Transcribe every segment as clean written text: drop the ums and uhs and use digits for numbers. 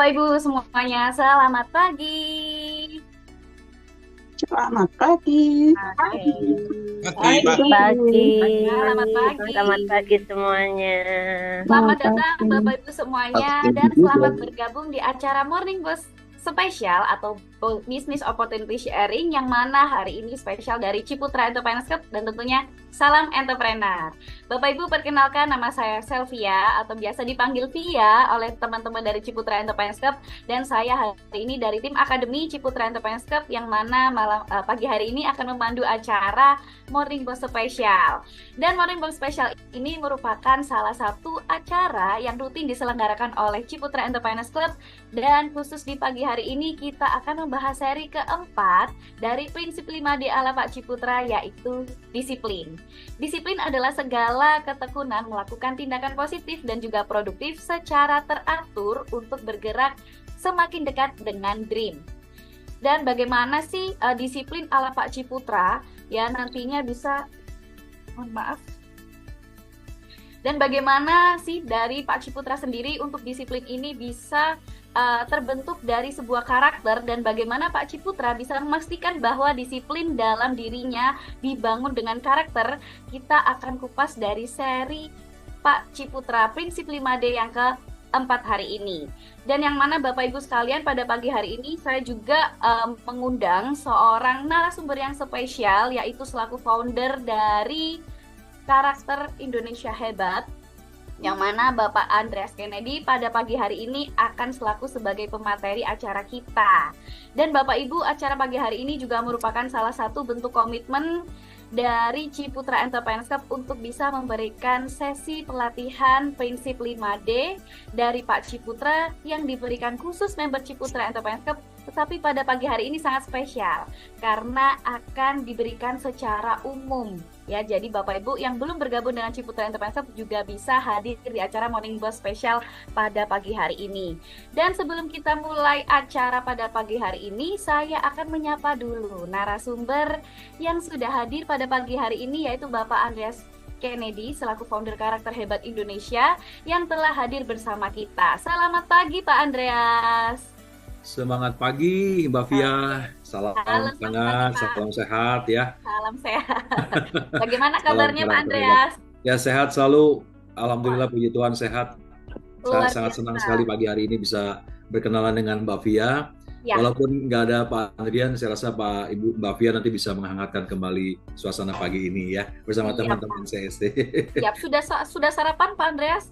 Bapak Ibu semuanya, selamat pagi. Selamat pagi. Oke. Pagi, Hai, Pak. Ibu. Pagi, Selamat pagi. selamat pagi semuanya. Selamat Selamat datang pagi. Bapak Ibu semuanya Pagi dan juga. selamat bergabung di acara Morning Boss spesial atau Business Opportunity Sharing yang mana hari ini spesial dari Ciputra Entrepreneurs Club dan tentunya salam entrepreneur. Bapak Ibu perkenalkan, nama saya Selvia atau biasa dipanggil Via oleh teman-teman dari Ciputra Entrepreneurs Club, dan saya hari ini dari tim Akademi Ciputra Entrepreneurs Club yang mana pagi hari ini akan memandu acara Morning Boss spesial. Dan Morning Boss Special ini merupakan salah satu acara yang rutin diselenggarakan oleh Ciputra Entrepreneurs Club, dan khusus di pagi hari ini kita akan membahas seri keempat dari prinsip 5D ala Pak Ciputra, yaitu disiplin. Disiplin adalah segala ketekunan melakukan tindakan positif dan juga produktif secara teratur untuk bergerak semakin dekat dengan dream. Dan bagaimana sih disiplin ala Pak Ciputra? Ya, nantinya bisa, mohon maaf. Dan bagaimana sih dari Pak Ciputra sendiri untuk disiplin ini bisa terbentuk dari sebuah karakter, dan bagaimana Pak Ciputra bisa memastikan bahwa disiplin dalam dirinya dibangun dengan karakter? Kita akan kupas dari seri Pak Ciputra Prinsip 5D yang keempat hari ini. Dan yang mana Bapak Ibu sekalian, pada pagi hari ini saya juga mengundang seorang narasumber yang spesial, yaitu selaku founder dari Karakter Indonesia Hebat, yang mana Bapak Andreas Kennedy pada pagi hari ini akan selaku sebagai pemateri acara kita. Dan Bapak Ibu, acara pagi hari ini juga merupakan salah satu bentuk komitmen dari Ciputra Entrepreneurs Club untuk bisa memberikan sesi pelatihan prinsip 5D dari Pak Ciputra yang diberikan khusus member Ciputra Entrepreneurs Club. Tetapi pada pagi hari ini sangat spesial karena akan diberikan secara umum. Ya, jadi Bapak Ibu yang belum bergabung dengan Ciputra Entrepreneurs Club juga bisa hadir di acara Morning Boss spesial pada pagi hari ini. Dan sebelum kita mulai acara pada pagi hari ini, saya akan menyapa dulu narasumber yang sudah hadir pada pagi hari ini, yaitu Bapak Andreas Kennedy selaku founder Karakter Hebat Indonesia yang telah hadir bersama kita. Selamat pagi Pak Andreas. Semangat pagi, Mbak Via. Salam Halo, selamat semangat, pagi Pak. salam sehat ya. Salam sehat. Bagaimana Salam kabarnya Pak karakter hebat. Andreas? Ya, sehat selalu. Wah, Alhamdulillah, puji Tuhan sehat. Saya luar sangat senang biasa. sekali pagi hari ini bisa berkenalan dengan Mbak Via. Ya, Walaupun nggak ada Pak Andrian, saya rasa Mbak Via nanti bisa menghangatkan kembali suasana pagi ini ya bersama siap teman-teman Pak. CST. Siap. Sudah sarapan Pak Andreas?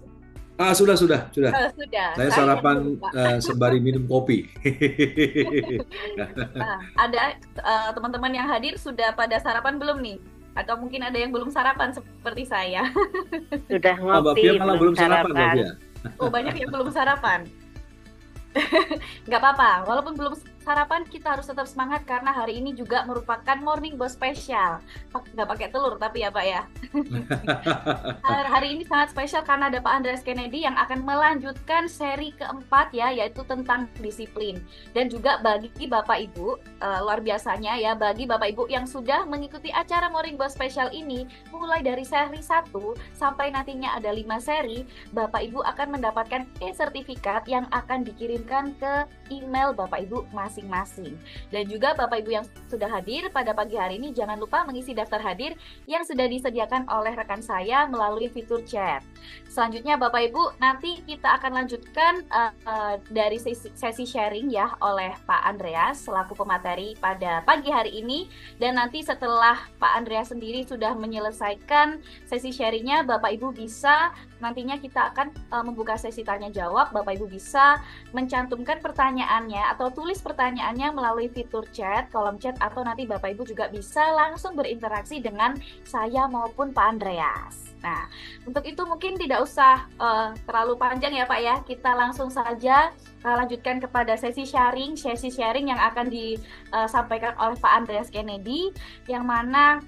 Sudah. Sudah. Saya Saya sarapan belum Pak. sembari minum kopi. Nah, ada teman-teman yang hadir sudah pada sarapan belum nih? Atau mungkin ada yang belum sarapan seperti saya? Sudah Mbak ngopi, Via malah belum sarapan, Mbak sarapan. Via. Oh, banyak yang belum sarapan. Nggak apa-apa, walaupun belum sarapan kita harus tetap semangat karena hari ini juga merupakan Morning Boss spesial. Nggak pakai telur tapi ya Pak ya. Hari ini sangat spesial karena ada Pak Andreas Kennedy yang akan melanjutkan seri keempat ya, yaitu tentang disiplin. Dan juga bagi Bapak Ibu, luar biasanya ya, bagi Bapak Ibu yang sudah mengikuti acara Morning Boss spesial ini, mulai dari seri 1 sampai nantinya ada 5 seri, Bapak Ibu akan mendapatkan e-sertifikat yang akan dikirimkan ke email Bapak Ibu masing-masing. Dan juga Bapak Ibu yang sudah hadir pada pagi hari ini, jangan lupa mengisi daftar hadir yang sudah disediakan oleh rekan saya melalui fitur chat. Selanjutnya Bapak Ibu, nanti kita akan lanjutkan dari sesi sharing ya oleh Pak Andreas selaku pemateri pada pagi hari ini. Dan nanti setelah Pak Andreas sendiri sudah menyelesaikan sesi sharingnya, Bapak Ibu bisa, nantinya kita akan membuka sesi tanya jawab. Bapak Ibu bisa mencantumkan pertanyaannya atau tulis pertanyaannya melalui fitur chat, kolom chat, atau nanti Bapak Ibu juga bisa langsung berinteraksi dengan saya maupun Pak Andreas. Nah, untuk itu mungkin tidak usah terlalu panjang ya Pak ya. Kita langsung saja lanjutkan kepada sesi sharing yang akan disampaikan oleh Pak Andreas Kennedy, yang mana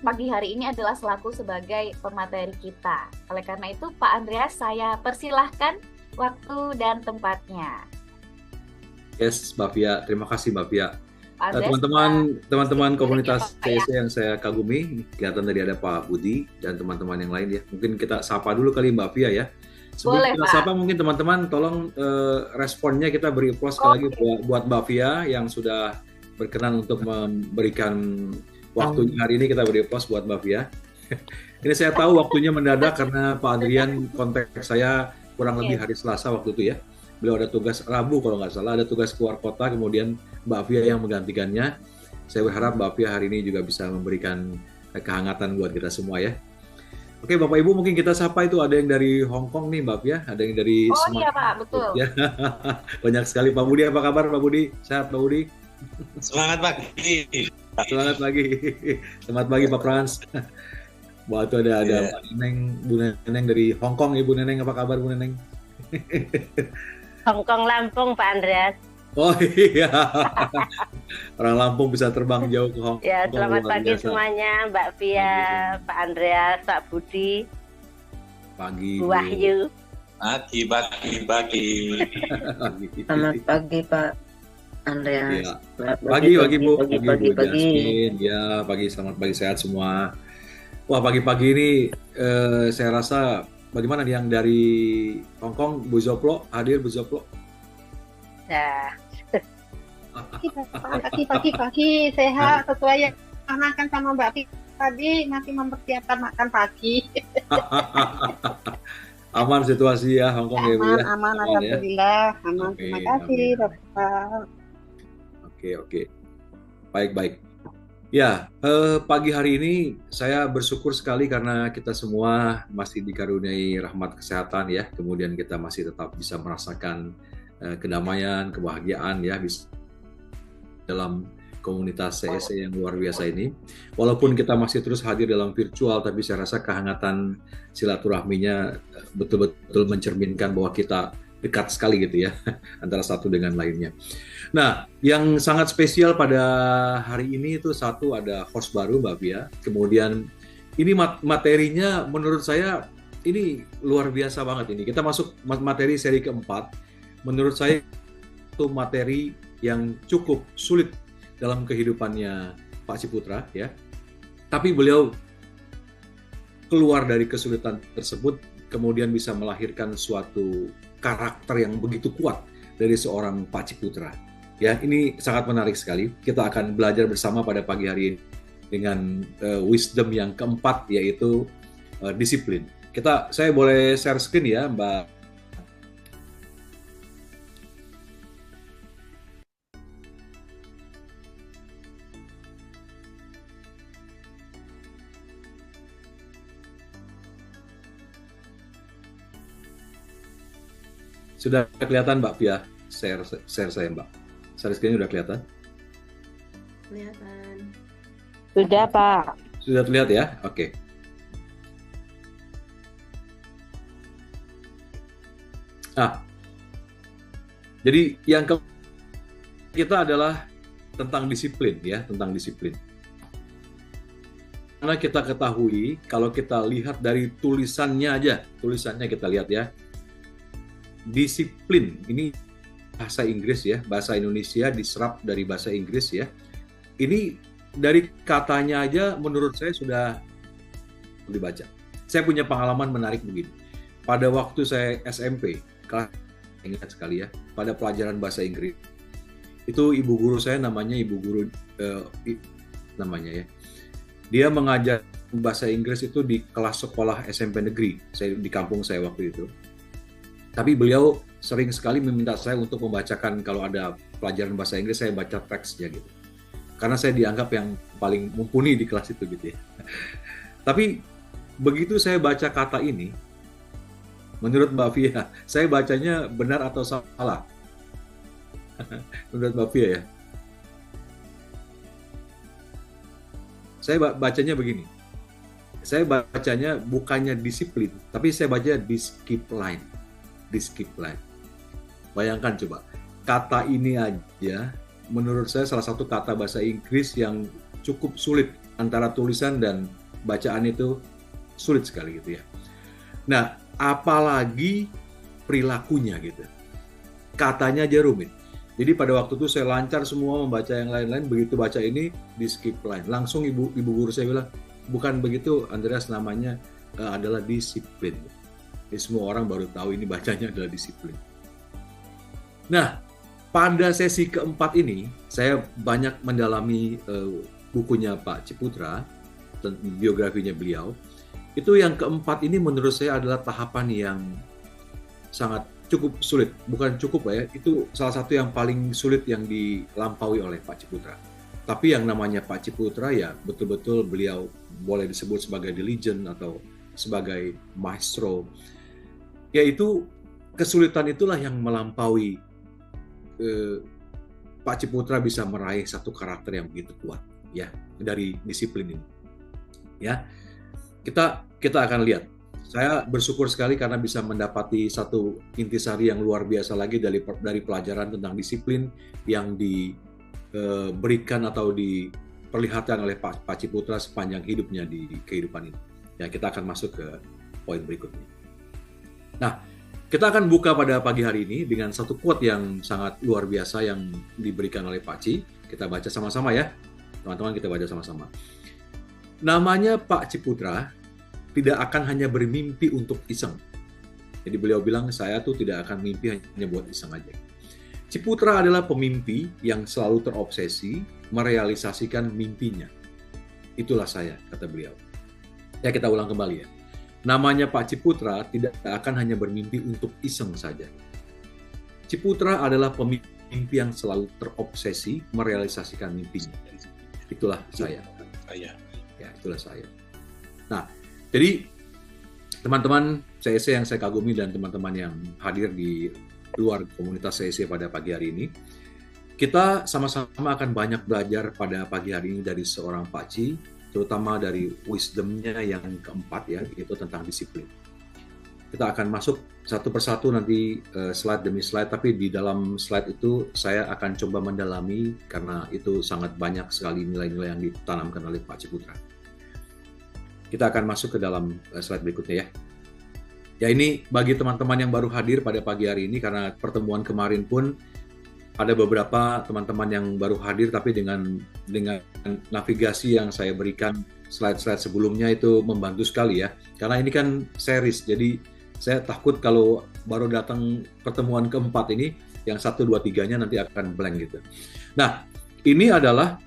pagi hari ini adalah selaku sebagai pemateri kita. Oleh karena itu, Pak Andreas, saya persilahkan waktu dan tempatnya. Yes, Mbak Via. Terima kasih, Mbak Via. Pak Andreas, Teman-teman komunitas Pak, ya. CSC yang saya kagumi, kelihatan tadi ada Pak Budi dan teman-teman yang lain ya. Mungkin kita sapa dulu kali Mbak Via ya. Sebelum Boleh, kita Pak. sapa mungkin teman-teman tolong responnya kita beri applause sekali lagi buat Mbak Via yang sudah berkenan untuk memberikan waktunya hari ini. Kita beri applause buat Mbak Via. Ini saya tahu waktunya mendadak karena Pak Adrian kontak saya kurang lebih hari Selasa waktu itu ya. Beliau ada tugas Rabu kalau nggak salah, ada tugas keluar kota, kemudian Mbak Via yang menggantikannya. Saya berharap Mbak Via hari ini juga bisa memberikan kehangatan buat kita semua ya. Oke Bapak Ibu, mungkin kita sapa itu ada yang dari Hong Kong nih Mbak Via, ada yang dari Oh iya Pak, betul. Ya. Banyak sekali. Pak Budi, apa kabar Pak Budi? Sehat Pak Budi? Semangat pagi. Semangat pagi. Selamat pagi Pak Frans. Wah itu ada Pak Neneng, Bu Neneng dari Hong Kong. Ibu Neneng, apa kabar Bu Neneng? Hongkong Lampung Pak Andreas. Oh iya. Orang Lampung bisa terbang jauh ke Hong Kong. Ya, selamat pagi semuanya Mbak Via, Pak Andreas, Pak Budi, Pagi. Bu Wahyu. Pagi. Selamat pagi Pak Andreas. Ya. Pagi Bu. pagi. Jasmine. Ya, pagi. Selamat pagi, sehat semua. Wah, pagi-pagi ini saya rasa bagaimana yang dari Hong Kong, Bu Zoplo, hadir Bu Zoplo? Nah, pagi sehat sesuai yang makan sama Mbak Vika tadi, masih mempersiapkan makan pagi. Aman situasi ya Hong Kong ya Bu ya? Aman, alhamdulillah, aman. Oke, Terima kasih Bapak. Oke. Baik. Ya, pagi hari ini saya bersyukur sekali karena kita semua masih dikaruniai rahmat kesehatan ya. Kemudian kita masih tetap bisa merasakan kedamaian, kebahagiaan ya dalam komunitas CSE yang luar biasa ini. Walaupun kita masih terus hadir dalam virtual, tapi saya rasa kehangatan silaturahminya betul-betul mencerminkan bahwa kita dekat sekali gitu ya antara satu dengan lainnya. Nah, yang sangat spesial pada hari ini itu satu ada host baru Mbak Via. Kemudian ini materinya menurut saya ini luar biasa banget ini. Kita masuk materi seri keempat. Menurut saya itu materi yang cukup sulit dalam kehidupannya Pak Ciputra ya. Tapi beliau keluar dari kesulitan tersebut kemudian bisa melahirkan suatu karakter yang begitu kuat dari seorang Pak Ciputra. Ya, ini sangat menarik sekali. Kita akan belajar bersama pada pagi hari ini dengan wisdom yang keempat yaitu disiplin. Saya boleh share screen ya, Mbak. Sudah kelihatan Mbak Via share saya Mbak. Share screen sudah kelihatan? Kelihatan. Sudah Pak. Sudah terlihat ya? Oke. Jadi yang kita adalah tentang disiplin ya, tentang disiplin. Karena kita ketahui kalau kita lihat dari tulisannya kita lihat ya. Disiplin ini bahasa Inggris ya, bahasa Indonesia diserap dari bahasa Inggris ya. Ini dari katanya aja menurut saya sudah dibaca. Saya punya pengalaman menarik begini. Pada waktu saya SMP, ingat sekali ya, pada pelajaran bahasa Inggris, itu ibu guru saya namanya ibu guru namanya ya. Dia mengajar bahasa Inggris itu di kelas sekolah SMP negeri. Di kampung saya waktu itu. Tapi beliau sering sekali meminta saya untuk membacakan kalau ada pelajaran bahasa Inggris, saya baca teksnya gitu. Karena saya dianggap yang paling mumpuni di kelas itu gitu ya. Tapi begitu saya baca kata ini, menurut Mbak Via, saya bacanya benar atau salah? Menurut Mbak Via ya. Saya bacanya begini. Saya bacanya bukannya disiplin, tapi saya baca discipline. Discipline. Bayangkan coba, kata ini aja menurut saya salah satu kata bahasa Inggris yang cukup sulit, antara tulisan dan bacaan itu sulit sekali gitu ya. Nah, apalagi perilakunya gitu. Katanya aja rumit. Jadi pada waktu itu saya lancar semua membaca yang lain-lain, begitu baca ini discipline. Langsung ibu guru saya bilang, bukan begitu Andreas, namanya adalah disiplin. Ini semua orang baru tahu ini bacanya adalah disiplin. Nah, pada sesi keempat ini, saya banyak mendalami bukunya Pak Ciputra, biografinya beliau. Itu yang keempat ini menurut saya adalah tahapan yang sangat cukup sulit. Bukan cukup ya, itu salah satu yang paling sulit yang dilampaui oleh Pak Ciputra. Tapi yang namanya Pak Ciputra ya betul-betul beliau boleh disebut sebagai the legend atau sebagai maestro. Yaitu kesulitan itulah yang melampaui Pak Ciputra bisa meraih satu karakter yang begitu kuat ya dari disiplin ini. Ya. Kita akan lihat. Saya bersyukur sekali karena bisa mendapati satu intisari yang luar biasa lagi dari pelajaran tentang disiplin yang diberikan atau diperlihatkan oleh Pak Ciputra sepanjang hidupnya di kehidupan ini. Ya, kita akan masuk ke poin berikutnya. Nah, kita akan buka pada pagi hari ini dengan satu quote yang sangat luar biasa yang diberikan oleh Pak Ci. Kita baca sama-sama ya. Teman-teman, kita baca sama-sama. Namanya Pak Ciputra tidak akan hanya bermimpi untuk iseng. Jadi beliau bilang, saya tuh tidak akan mimpi hanya buat iseng aja. Ciputra adalah pemimpi yang selalu terobsesi merealisasikan mimpinya. Itulah saya, kata beliau. Ya, kita ulang kembali ya. Namanya Pak Ciputra tidak akan hanya bermimpi untuk iseng saja. Ciputra adalah pemimpi yang selalu terobsesi merealisasikan mimpinya. Itulah saya. Ya, itulah saya. Nah, jadi teman-teman CEC yang saya kagumi dan teman-teman yang hadir di luar komunitas CEC pada pagi hari ini, kita sama-sama akan banyak belajar pada pagi hari ini dari seorang Pak Ci, terutama dari wisdom-nya yang keempat ya, yaitu tentang disiplin. Kita akan masuk satu persatu nanti slide demi slide, tapi di dalam slide itu saya akan coba mendalami karena itu sangat banyak sekali nilai-nilai yang ditanamkan oleh Pak Ciputra. Kita akan masuk ke dalam slide berikutnya ya. Ya, ini bagi teman-teman yang baru hadir pada pagi hari ini, karena pertemuan kemarin pun ada beberapa teman-teman yang baru hadir, tapi dengan navigasi yang saya berikan slide-slide sebelumnya itu membantu sekali ya. Karena ini kan series, jadi saya takut kalau baru datang pertemuan keempat ini, yang 1, 2, 3-nya nanti akan blank gitu. Nah, ini adalah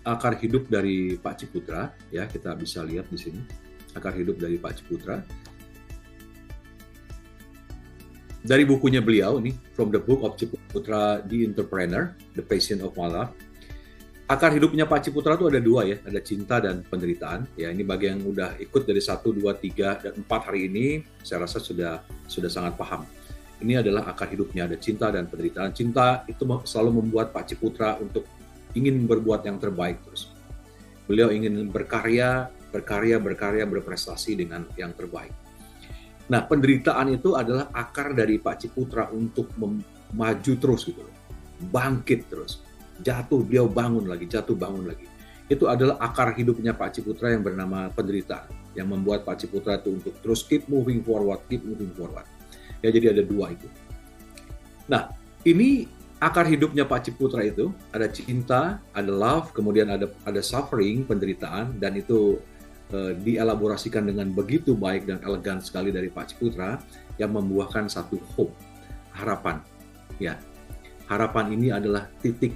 akar hidup dari Pak Ciputra ya, kita bisa lihat di sini akar hidup dari Pak Ciputra dari bukunya beliau ini, From the Book of Ciputra, The Entrepreneur, The Passion of My Life. Akar hidupnya Pak Ciputra itu ada 2 ya, ada cinta dan penderitaan ya. Ini bagi yang udah ikut dari 1, 2, 3 dan 4 hari ini, saya rasa sudah sangat paham. Ini adalah akar hidupnya, ada cinta dan penderitaan. Cinta itu selalu membuat Pak Ciputra untuk ingin berbuat yang terbaik terus. Beliau ingin berkarya, berprestasi dengan yang terbaik. Nah, penderitaan itu adalah akar dari Pak Ciputra untuk maju terus gitu, bangkit terus, jatuh beliau bangun lagi, jatuh bangun lagi. Itu adalah akar hidupnya Pak Ciputra yang bernama penderitaan, yang membuat Pak Ciputra itu untuk terus keep moving forward. Ya, jadi ada 2 itu. Nah, ini akar hidupnya Pak Ciputra itu ada cinta, ada love, kemudian ada suffering, penderitaan, dan itu dielaborasikan dengan begitu baik dan elegan sekali dari Pak Ciputra yang membuahkan satu hope, harapan. Ya, harapan ini adalah titik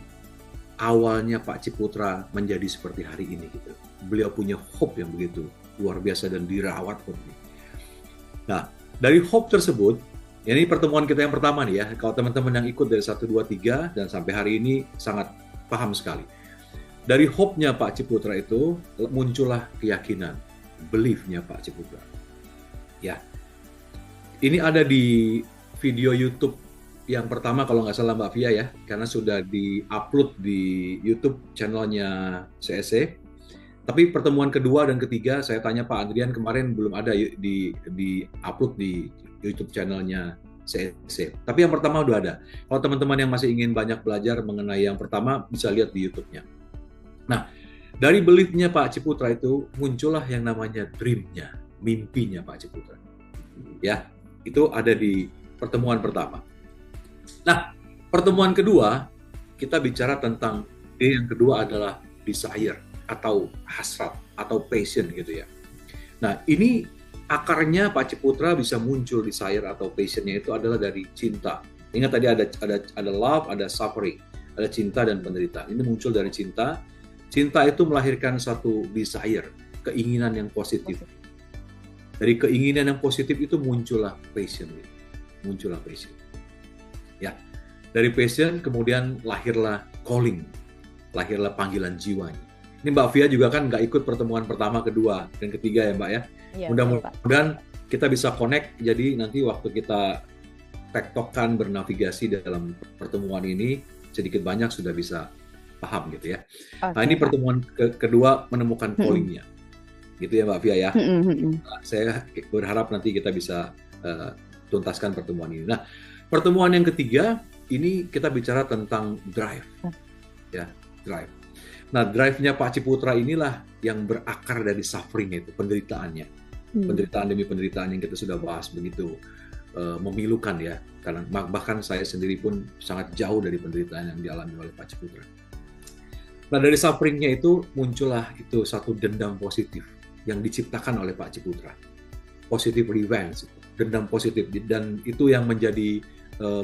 awalnya Pak Ciputra menjadi seperti hari ini gitu. Beliau punya hope yang begitu luar biasa dan dirawat hope ini. Nah, dari hope tersebut, ini pertemuan kita yang pertama nih ya. Kalau teman-teman yang ikut dari 1, 2, 3 dan sampai hari ini sangat paham sekali. Dari hope-nya Pak Ciputra itu muncullah keyakinan, belief-nya Pak Ciputra. Ya, ini ada di video YouTube yang pertama kalau nggak salah Mbak Fia ya, karena sudah di-upload di YouTube channelnya CSC. Tapi pertemuan kedua dan ketiga saya tanya Pak Adrian kemarin belum ada di-upload di YouTube channelnya CSC. Tapi yang pertama udah ada. Kalau teman-teman yang masih ingin banyak belajar mengenai yang pertama bisa lihat di YouTube-nya. Nah, dari belief-nya Pak Ciputra itu muncullah yang namanya dream-nya, mimpinya Pak Ciputra. Ya, itu ada di pertemuan pertama. Nah, pertemuan kedua kita bicara tentang yang kedua adalah desire atau hasrat atau passion gitu ya. Nah, ini akarnya Pak Ciputra bisa muncul desire atau passionnya itu adalah dari cinta. Ingat tadi ada love, ada suffering, ada cinta dan penderitaan. Ini muncul dari cinta. Cinta itu melahirkan satu desire, keinginan yang positif. Dari keinginan yang positif itu muncullah passion. Ya, dari passion kemudian lahirlah calling, lahirlah panggilan jiwanya. Ini Mbak Fia juga kan nggak ikut pertemuan pertama, kedua, dan ketiga ya Mbak ya. Iya, Mudah-mudahan kita bisa connect, jadi nanti waktu kita tektokan bernavigasi dalam pertemuan ini sedikit banyak sudah bisa paham gitu ya. Nah ini pertemuan kedua menemukan callingnya, gitu ya Mbak Fia ya. Nah, saya berharap nanti kita bisa tuntaskan pertemuan ini. Nah pertemuan yang ketiga ini kita bicara tentang drive, ya drive. Nah drive-nya Pak Ciputra inilah yang berakar dari suffering itu, penderitaannya. Penderitaan demi penderitaan yang kita sudah bahas begitu memilukan ya, karena bahkan saya sendiri pun sangat jauh dari penderitaan yang dialami oleh Pak Ciputra. Nah dari sufferingnya itu muncullah itu satu dendam positif yang diciptakan oleh Pak Ciputra, positive revenge, dendam positif, dan itu yang menjadi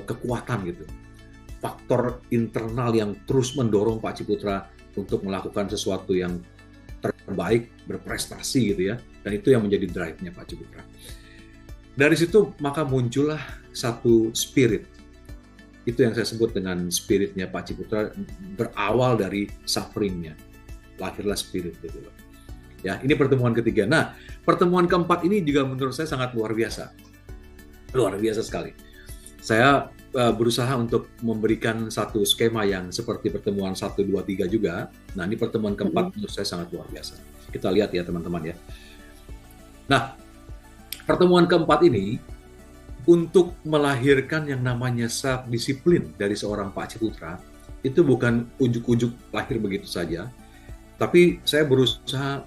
kekuatan gitu, faktor internal yang terus mendorong Pak Ciputra untuk melakukan sesuatu yang terbaik, berprestasi gitu ya, dan itu yang menjadi drive-nya Pak Ciputra. Dari situ maka muncullah satu spirit, itu yang saya sebut dengan spiritnya Pak Ciputra, berawal dari suffering-nya, lahirlah spirit gitu loh. Ya, ini pertemuan ketiga. Nah, pertemuan keempat ini juga menurut saya sangat luar biasa sekali. Saya berusaha untuk memberikan satu skema yang seperti pertemuan 1, 2, 3 juga. Nah, ini pertemuan keempat menurut saya sangat luar biasa. Kita lihat ya teman-teman ya. Nah, pertemuan keempat ini untuk melahirkan yang namanya self-disiplin dari seorang Pak Ciputra, itu bukan ujuk-ujuk lahir begitu saja, tapi saya berusaha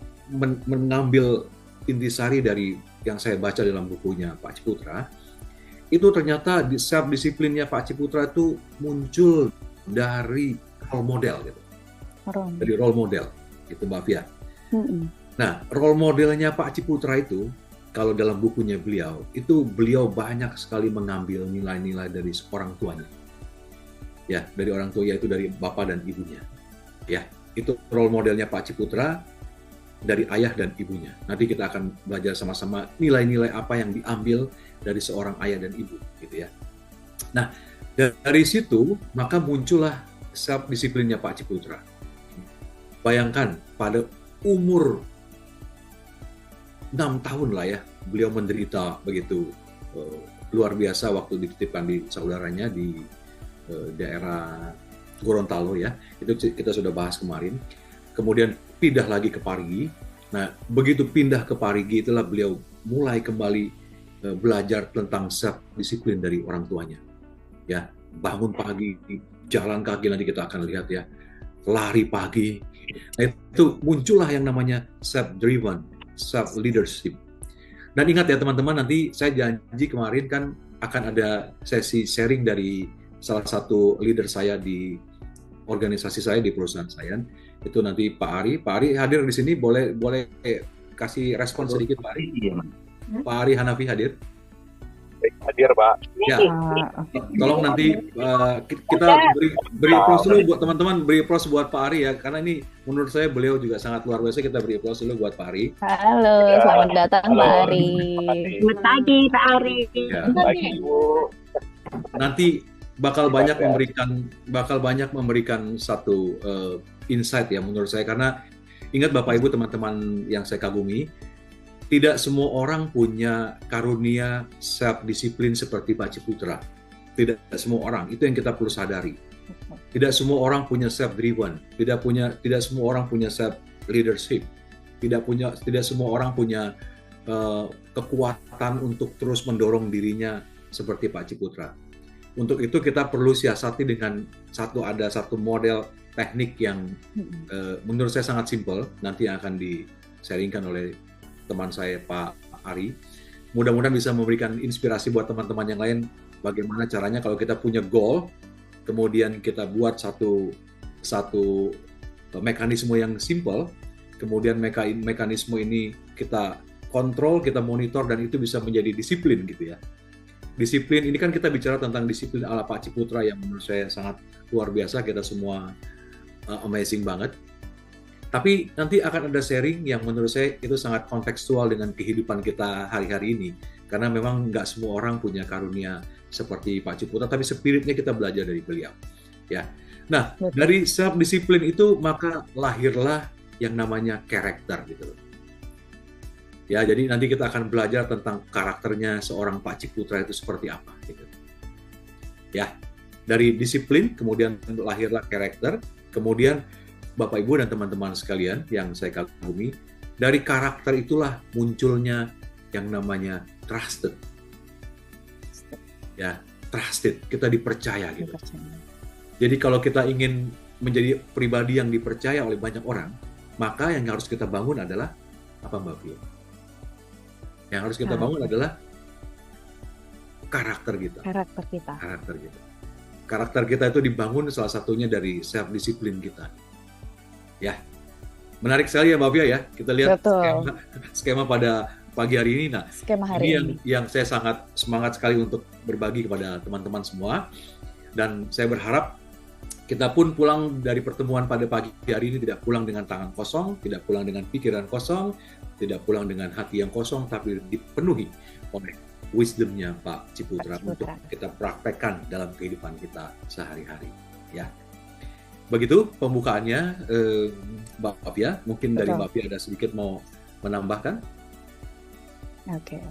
mengambil intisari dari yang saya baca dalam bukunya Pak Ciputra. Itu ternyata self-disiplinnya Pak Ciputra itu muncul dari role model gitu. Dari role model, gitu Mbak Fia. Nah, role modelnya Pak Ciputra itu, kalau dalam bukunya beliau, itu beliau banyak sekali mengambil nilai-nilai dari orang tuanya. Ya, dari orang tua, yaitu dari bapak dan ibunya. Ya, itu role modelnya Pak Ciputra dari ayah dan ibunya. Nanti kita akan belajar sama-sama nilai-nilai apa yang diambil dari seorang ayah dan ibu, gitu ya. Nah, dari situ maka muncullah self-disiplinnya Pak Ciputra. Bayangkan pada umur 6 tahun lah ya, beliau menderita begitu luar biasa waktu dititipkan di saudaranya di daerah Gorontalo ya. Itu kita sudah bahas kemarin. Kemudian pindah lagi ke Parigi. Nah, begitu pindah ke Parigi itulah beliau mulai kembali belajar tentang self-disiplin dari orang tuanya. Ya, bangun pagi, jalan kaki, nanti kita akan lihat ya, lari pagi. Nah, itu muncullah yang namanya self-driven, self-leadership. Dan ingat ya teman-teman, nanti saya janji kemarin kan akan ada sesi sharing dari salah satu leader saya di organisasi saya, di perusahaan saya. Itu nanti Pak Ari hadir di sini, boleh kasih respon sedikit Pak Ari? Pak Ari Hanafi hadir? Hadir Pak. Ya, tolong nanti kita beri applause dulu buat teman-teman, beri applause buat Pak Ari ya, karena ini menurut saya beliau juga sangat luar biasa. Kita beri applause dulu buat Pak Ari. Halo, selamat datang Pak Ari. Selamat pagi Pak Ari. Ya. Pagi Bu. Nanti bakal banyak memberikan satu insight ya menurut saya, karena ingat Bapak Ibu teman-teman yang saya kagumi, tidak semua orang punya karunia self-disiplin seperti Pak Ciputra. Tidak semua orang, itu yang kita perlu sadari. Tidak semua orang punya self-driven, tidak semua orang punya self-leadership, tidak semua orang punya kekuatan untuk terus mendorong dirinya seperti Pak Ciputra. Untuk itu kita perlu siasati dengan ada satu model teknik yang menurut saya sangat simpel, nanti akan di-sharingkan oleh teman saya Pak Ari. Mudah-mudahan bisa memberikan inspirasi buat teman-teman yang lain bagaimana caranya kalau kita punya goal, kemudian kita buat satu mekanisme yang simple, kemudian mekanisme ini kita kontrol, kita monitor, dan itu bisa menjadi disiplin gitu ya. Disiplin ini kan kita bicara tentang disiplin ala Pak Ciputra yang menurut saya sangat luar biasa, kita semua amazing banget. Tapi nanti akan ada sharing yang menurut saya itu sangat kontekstual dengan kehidupan kita hari-hari ini. Karena memang nggak semua orang punya karunia seperti Pak Ciputra, tapi spiritnya kita belajar dari beliau. Ya. Nah, dari self-disiplin itu maka lahirlah yang namanya karakter gitu loh. Ya, jadi nanti kita akan belajar tentang karakternya seorang Pak Ciputra itu seperti apa gitu. Ya, dari disiplin kemudian lahirlah karakter, kemudian Bapak Ibu dan teman-teman sekalian yang saya kagumi, dari karakter itulah munculnya yang namanya trusted. Ya, trusted, kita dipercaya gitu. Jadi kalau kita ingin menjadi pribadi yang dipercaya oleh banyak orang, maka yang harus kita bangun adalah apa, Mbak Fia? Yang harus kita bangun adalah karakter kita. Karakter kita itu dibangun salah satunya dari self-disiplin kita. Ya, menarik sekali ya Mbak Fia ya. Kita lihat skema pada pagi hari ini. Nah, ini yang saya sangat semangat sekali untuk berbagi kepada teman-teman semua. Dan saya berharap kita pun pulang dari pertemuan pada pagi hari ini tidak pulang dengan tangan kosong, tidak pulang dengan pikiran kosong, tidak pulang dengan hati yang kosong, tapi dipenuhi oleh wisdom-nya Pak Ciputra untuk kita praktekkan dalam kehidupan kita sehari-hari. Ya, begitu pembukaannya, Mbak Fia. Mungkin dari Mbak Fia ada sedikit mau menambahkan? Oke.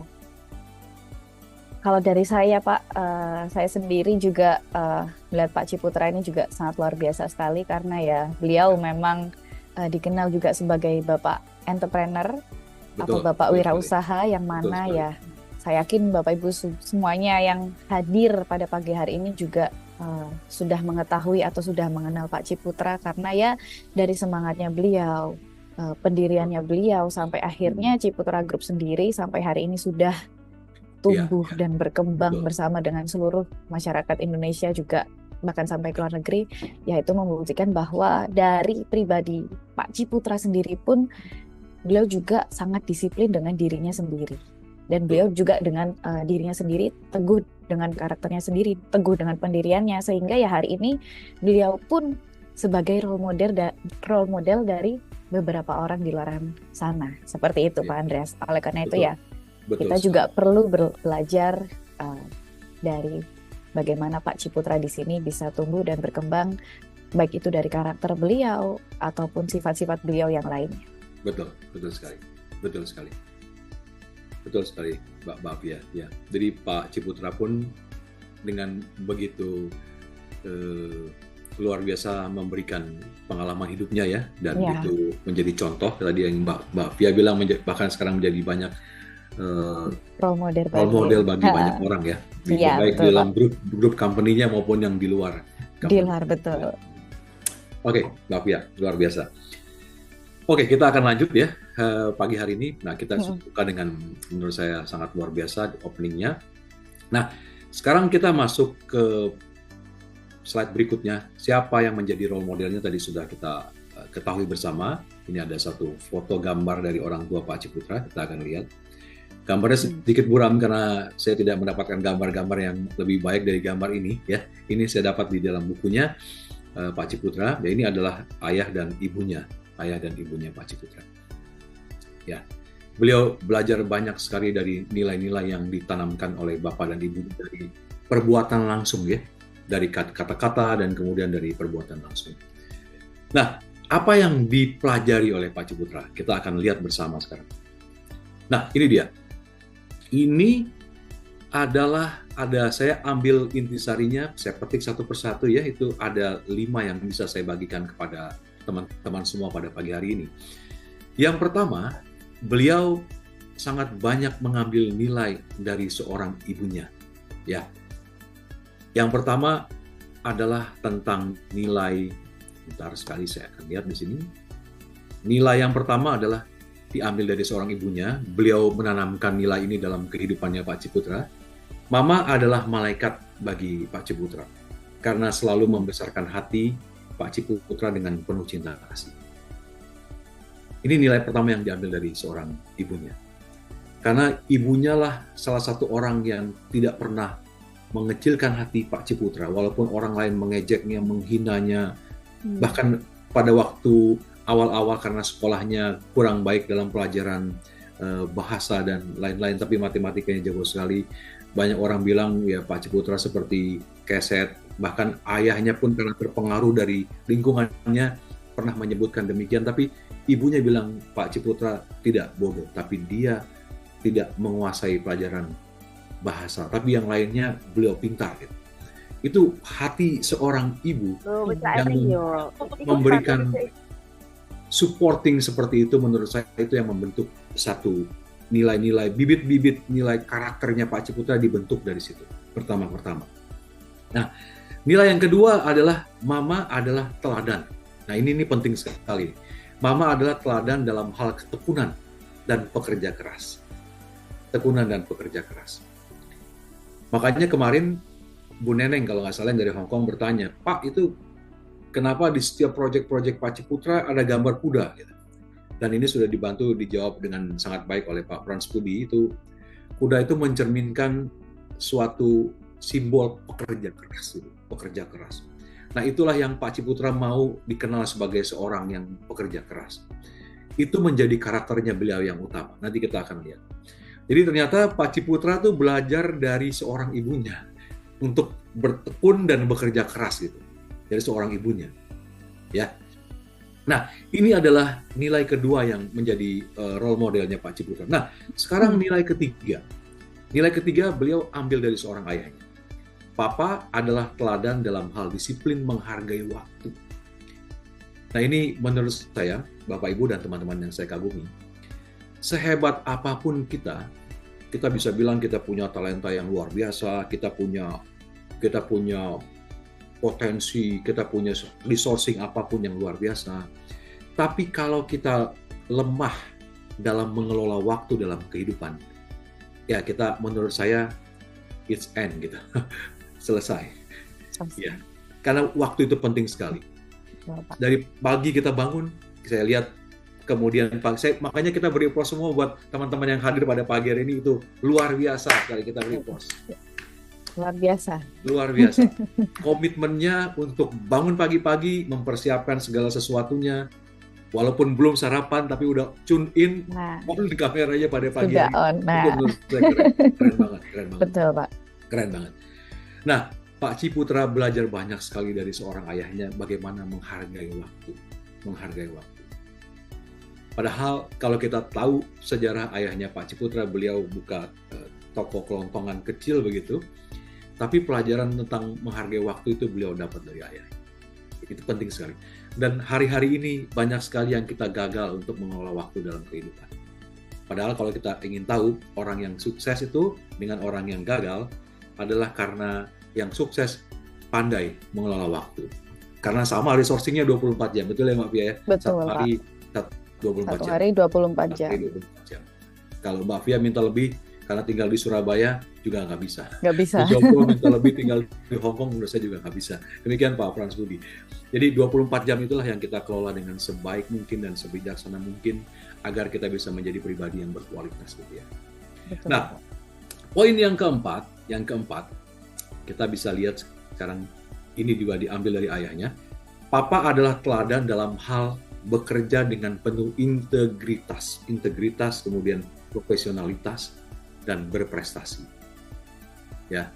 Kalau dari saya Pak, saya sendiri juga melihat Pak Ciputra ini juga sangat luar biasa sekali karena ya beliau memang dikenal juga sebagai Bapak entrepreneur atau Bapak wirausaha yang mana ya saya yakin Bapak Ibu semuanya yang hadir pada pagi hari ini juga sudah mengetahui atau sudah mengenal Pak Ciputra karena ya dari semangatnya beliau, pendiriannya beliau sampai akhirnya Ciputra Group sendiri sampai hari ini sudah tumbuh dan berkembang bersama dengan seluruh masyarakat Indonesia juga bahkan sampai ke luar negeri, yaitu membuktikan bahwa dari pribadi Pak Ciputra sendiri pun beliau juga sangat disiplin dengan dirinya sendiri dan beliau juga dengan dirinya sendiri teguh dengan karakternya sendiri, teguh dengan pendiriannya sehingga ya hari ini beliau pun sebagai role model dari beberapa orang di luar sana seperti itu Pak Andreas. Oleh karena itu ya kita juga perlu belajar dari bagaimana Pak Ciputra di sini bisa tumbuh dan berkembang, baik itu dari karakter beliau ataupun sifat-sifat beliau yang lainnya. Betul sekali, Mbak Fia. Ya, jadi Pak Ciputra pun dengan begitu luar biasa memberikan pengalaman hidupnya ya, dan itu menjadi contoh tadi yang Mbak Fia bilang bahkan sekarang menjadi banyak role model bagi banyak orang ya, baik di dalam grup company-nya maupun yang di luar. Betul. Oke, Mbak Fia, luar biasa. Oke, kita akan lanjut ya pagi hari ini. Nah, kita buka dengan menurut saya sangat luar biasa openingnya. Nah, sekarang kita masuk ke slide berikutnya. Siapa yang menjadi role modelnya tadi sudah kita ketahui bersama. Ini ada satu foto gambar dari orang tua Pak Ciputra. Kita akan lihat. Gambarnya sedikit buram karena saya tidak mendapatkan gambar-gambar yang lebih baik dari gambar ini ya. Ini saya dapat di dalam bukunya Pak Ciputra. Dan ini adalah ayah dan ibunya Pak Ciputra. Ya, beliau belajar banyak sekali dari nilai-nilai yang ditanamkan oleh bapak dan ibu dari perbuatan langsung ya, dari kata-kata dan kemudian dari perbuatan langsung. Nah, apa yang dipelajari oleh Pak Ciputra? Kita akan lihat bersama sekarang. Nah, ini dia. Ini adalah saya ambil intisarinya, saya petik satu persatu ya, itu ada 5 yang bisa saya bagikan kepada teman-teman semua pada pagi hari ini. Yang pertama, beliau sangat banyak mengambil nilai dari seorang ibunya. Ya. Yang pertama adalah tentang nilai, bentar sekali saya akan lihat di sini. Nilai yang pertama adalah diambil dari seorang ibunya. Beliau menanamkan nilai ini dalam kehidupannya Pak Ciputra. Mama adalah malaikat bagi Pak Ciputra karena selalu membesarkan hati Pak Ciputra dengan penuh cinta kasih. Ini nilai pertama yang diambil dari seorang ibunya. Karena ibunya lah salah satu orang yang tidak pernah mengecilkan hati Pak Ciputra, walaupun orang lain mengejeknya, menghinanya, bahkan pada waktu awal-awal karena sekolahnya kurang baik dalam pelajaran bahasa dan lain-lain, tapi matematikanya jago sekali. Banyak orang bilang ya Pak Ciputra seperti keset, bahkan ayahnya pun karena terpengaruh dari lingkungannya pernah menyebutkan demikian, tapi ibunya bilang Pak Ciputra tidak bodoh, tapi dia tidak menguasai pelajaran bahasa, tapi yang lainnya beliau pintar gitu. Itu hati seorang ibu yang memberikan supporting seperti itu, menurut saya itu yang membentuk satu nilai-nilai, bibit-bibit nilai karakternya Pak Ciputra dibentuk dari situ pertama-pertama. Nah, nilai yang kedua adalah mama adalah teladan. Nah, ini penting sekali. Mama adalah teladan dalam hal ketekunan dan pekerja keras. Tekunan dan pekerja keras. Makanya kemarin Bu Neneng kalau nggak salah yang dari Hong Kong bertanya, Pak itu kenapa di setiap proyek-proyek Pak Ciputra ada gambar kuda? Gitu. Dan ini sudah dibantu dijawab dengan sangat baik oleh Pak Frans Budi. Itu kuda itu mencerminkan suatu simbol pekerja keras, gitu. Pekerja keras. Nah itulah yang Pak Ciputra mau dikenal sebagai seorang yang pekerja keras. Itu menjadi karakternya beliau yang utama. Nanti kita akan lihat. Jadi ternyata Pak Ciputra tuh belajar dari seorang ibunya untuk bertekun dan bekerja keras gitu. Dari seorang ibunya. Ya. Nah, ini adalah nilai kedua yang menjadi role modelnya Pak Ciputra. Nah, sekarang nilai ketiga. Nilai ketiga beliau ambil dari seorang ayahnya. Papa adalah teladan dalam hal disiplin menghargai waktu. Nah, ini menurut saya, Bapak Ibu dan teman-teman yang saya kagumi, sehebat apapun kita bisa bilang kita punya talenta yang luar biasa, kita punya potensi, kita punya resourcing apapun yang luar biasa. Tapi kalau kita lemah dalam mengelola waktu dalam kehidupan, ya kita menurut saya it's end gitu. Selesai. Ya. Karena waktu itu penting sekali. Dari pagi kita bangun, saya lihat kemudian makanya kita beri applause semua buat teman-teman yang hadir pada pagi hari ini, itu luar biasa sekali kita beri applause. Luar biasa. Komitmennya untuk bangun pagi-pagi, mempersiapkan segala sesuatunya, walaupun belum sarapan tapi udah tune in, on kameranya pada pagi sudah hari. On. Nah. Keren banget. Betul, Pak. Keren banget. Nah, Pak Ciputra belajar banyak sekali dari seorang ayahnya bagaimana menghargai waktu. Padahal kalau kita tahu sejarah ayahnya Pak Ciputra, beliau buka toko kelontongan kecil begitu, tapi pelajaran tentang menghargai waktu itu beliau dapat dari ayah. Itu penting sekali. Dan hari-hari ini banyak sekali yang kita gagal untuk mengelola waktu dalam kehidupan. Padahal kalau kita ingin tahu orang yang sukses itu dengan orang yang gagal adalah karena yang sukses pandai mengelola waktu. Karena sama resourcing-nya 24 jam, betul ya Mbak Fia ya? Betul, Satu hari 24 Satu jam. hari 24 jam. 24 jam. Kalau Mbak Fia minta lebih, karena tinggal di Surabaya juga nggak bisa. Nggak bisa. Bu Joko minta lebih tinggal di Hong Kong, menurut saya juga nggak bisa. Demikian Pak Frans Budi. Jadi 24 jam itulah yang kita kelola dengan sebaik mungkin dan sebijaksana mungkin agar kita bisa menjadi pribadi yang berkualitas gitu ya. Betul. Nah, poin yang keempat, kita bisa lihat sekarang ini juga diambil dari ayahnya. Papa adalah teladan dalam hal bekerja dengan penuh integritas, kemudian profesionalitas dan berprestasi. Ya.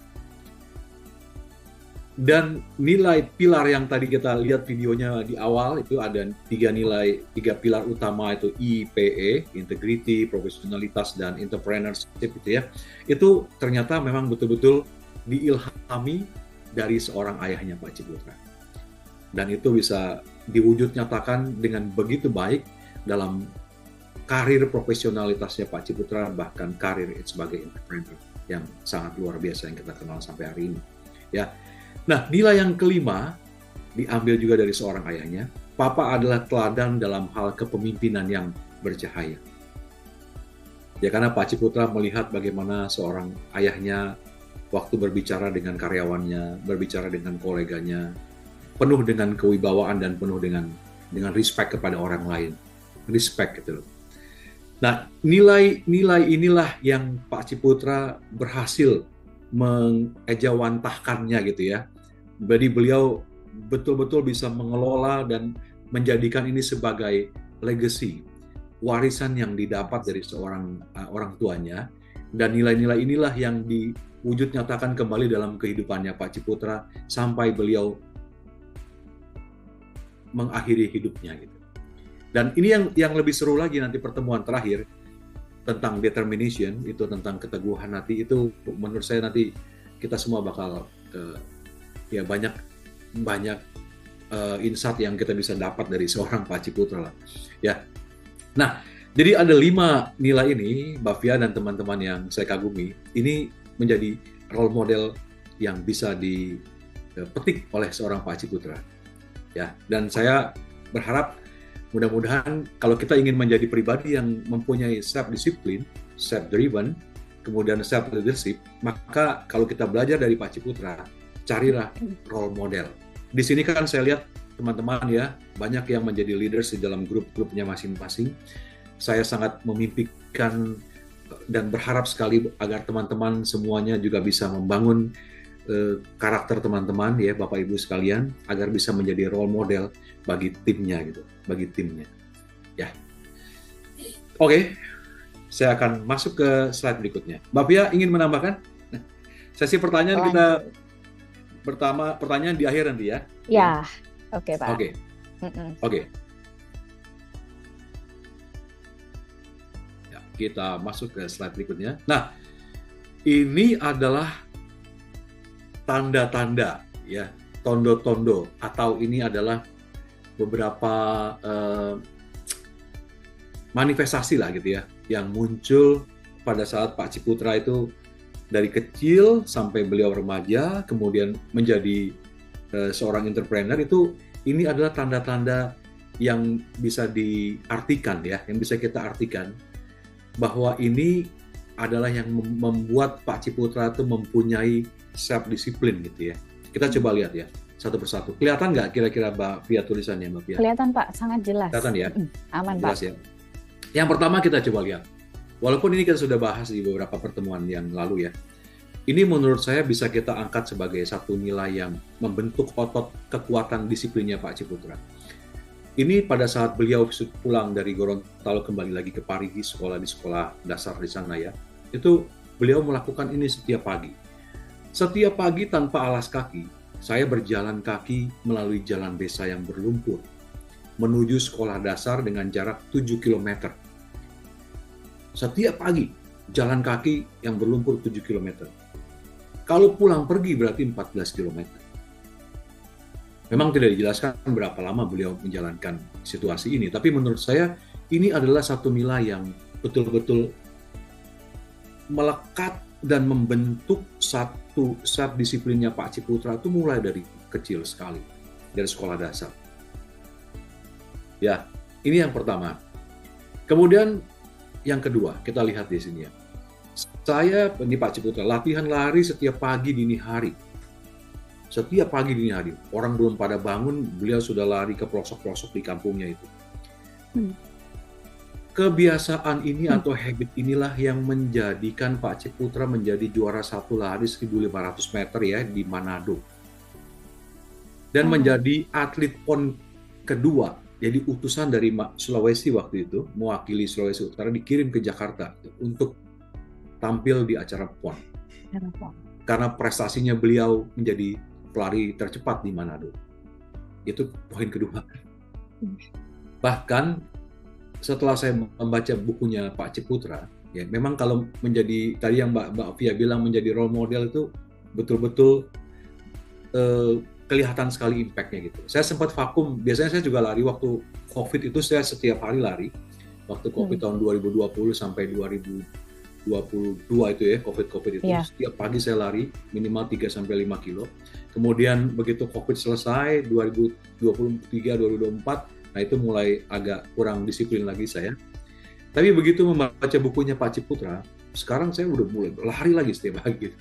Dan nilai pilar yang tadi kita lihat videonya di awal itu ada tiga pilar utama, itu IPE, integrity, profesionalitas dan entrepreneurship gitu ya. Itu ternyata memang betul-betul diilhami dari seorang ayahnya Pak Ciputra. Dan itu bisa diwujud nyatakan dengan begitu baik dalam karir profesionalitasnya Pak Ciputra, bahkan karir sebagai entrepreneur yang sangat luar biasa yang kita kenal sampai hari ini. Ya. Nah, nilai yang kelima diambil juga dari seorang ayahnya. Papa adalah teladan dalam hal kepemimpinan yang bercahaya. Ya, karena Pak Ciputra melihat bagaimana seorang ayahnya waktu berbicara dengan karyawannya, berbicara dengan koleganya, penuh dengan kewibawaan dan penuh dengan respect kepada orang lain. Respect gitu loh. Nah, nilai-nilai inilah yang Pak Ciputra berhasil mengejawantahkannya gitu ya. Jadi beliau betul-betul bisa mengelola dan menjadikan ini sebagai legacy, warisan yang didapat dari seorang orang tuanya, dan nilai-nilai inilah yang diwujud nyatakan kembali dalam kehidupannya Pak Ciputra sampai beliau mengakhiri hidupnya gitu. Dan ini yang lebih seru lagi nanti pertemuan terakhir tentang determination, itu tentang keteguhan hati, itu menurut saya nanti kita semua bakal ya banyak insight yang kita bisa dapat dari seorang Pak Ciputra lah ya. Nah, jadi ada 5 nilai ini, Mbak Fia dan teman-teman yang saya kagumi, ini menjadi role model yang bisa dipetik oleh seorang Pak Ciputra ya. Dan saya berharap mudah-mudahan kalau kita ingin menjadi pribadi yang mempunyai self-discipline, self-driven, kemudian self-leadership, maka kalau kita belajar dari Pak Ciputra, carilah role model. Di sini kan saya lihat teman-teman ya, banyak yang menjadi leaders di dalam grup-grupnya masing-masing. Saya sangat memimpikan dan berharap sekali agar teman-teman semuanya juga bisa membangun karakter teman-teman ya, Bapak Ibu sekalian, agar bisa menjadi role model bagi timnya gitu, bagi timnya. Ya. Oke, saya akan masuk ke slide berikutnya. Mbak Pia ingin menambahkan? Sesi pertanyaan kita pertanyaan di akhir nanti ya. Ya, oke Pak. Oke. Oke. Ya, kita masuk ke slide berikutnya. Nah, ini adalah tanda-tanda ya, tondo-tondo, atau ini adalah beberapa manifestasi lah gitu ya, yang muncul pada saat Pak Ciputra itu dari kecil sampai beliau remaja, kemudian menjadi seorang entrepreneur. Itu ini adalah tanda-tanda yang bisa diartikan ya, yang bisa kita artikan bahwa ini adalah yang membuat Pak Ciputra itu mempunyai self-discipline gitu ya. Kita coba lihat ya, satu persatu. Kelihatan nggak kira-kira Mbak Pia tulisannya, Mbak Pia? Kelihatan Pak, sangat jelas. Kelihatan ya? Aman Jelas Pak. ya. Yang pertama kita coba lihat. Walaupun ini kita sudah bahas di beberapa pertemuan yang lalu ya. Ini menurut saya bisa kita angkat sebagai satu nilai yang membentuk otot kekuatan disiplinnya Pak Ciputra. Ini pada saat beliau pulang dari Gorontalo kembali lagi ke Parigi, sekolah di sekolah dasar di sana ya. Itu beliau melakukan ini setiap pagi. Setiap pagi tanpa alas kaki, saya berjalan kaki melalui jalan desa yang berlumpur, menuju sekolah dasar dengan jarak 7 km. Setiap pagi, jalan kaki yang berlumpur 7 km. Kalau pulang pergi berarti 14 km. Memang tidak dijelaskan berapa lama beliau menjalankan situasi ini, tapi menurut saya ini adalah satu nilai yang betul-betul melekat dan membentuk satu self-disiplinnya Pak Ciputra itu mulai dari kecil sekali, dari sekolah dasar. Ya, ini yang pertama. Kemudian yang kedua, kita lihat di sini ya. Saya, ini Pak Ciputra, latihan lari setiap pagi dini hari. Setiap pagi dini hari. Orang belum pada bangun, beliau sudah lari ke pelosok-pelosok di kampungnya itu. Kebiasaan ini atau habit inilah yang menjadikan Pak Ciputra menjadi juara 1 lari 1.500 meter ya di Manado. Dan menjadi atlet PON kedua, jadi utusan dari Sulawesi waktu itu, mewakili Sulawesi Utara, dikirim ke Jakarta untuk tampil di acara PON. Karena prestasinya beliau menjadi pelari tercepat di Manado. Itu poin kedua. Bahkan setelah saya membaca bukunya Pak Ciputra, ya memang kalau menjadi tadi yang Mbak Fia bilang menjadi role model itu betul-betul kelihatan sekali impact-nya gitu. Saya sempat vakum, biasanya saya juga lari waktu COVID itu, saya setiap hari lari. Waktu COVID tahun 2020 sampai 2022 itu ya, COVID itu, setiap pagi saya lari minimal 3-5 kilo. Kemudian begitu COVID selesai 2023-2024, nah itu mulai agak kurang disiplin lagi saya. Tapi begitu membaca bukunya Pak Ciputra, sekarang saya udah mulai lari lagi setiap pagi.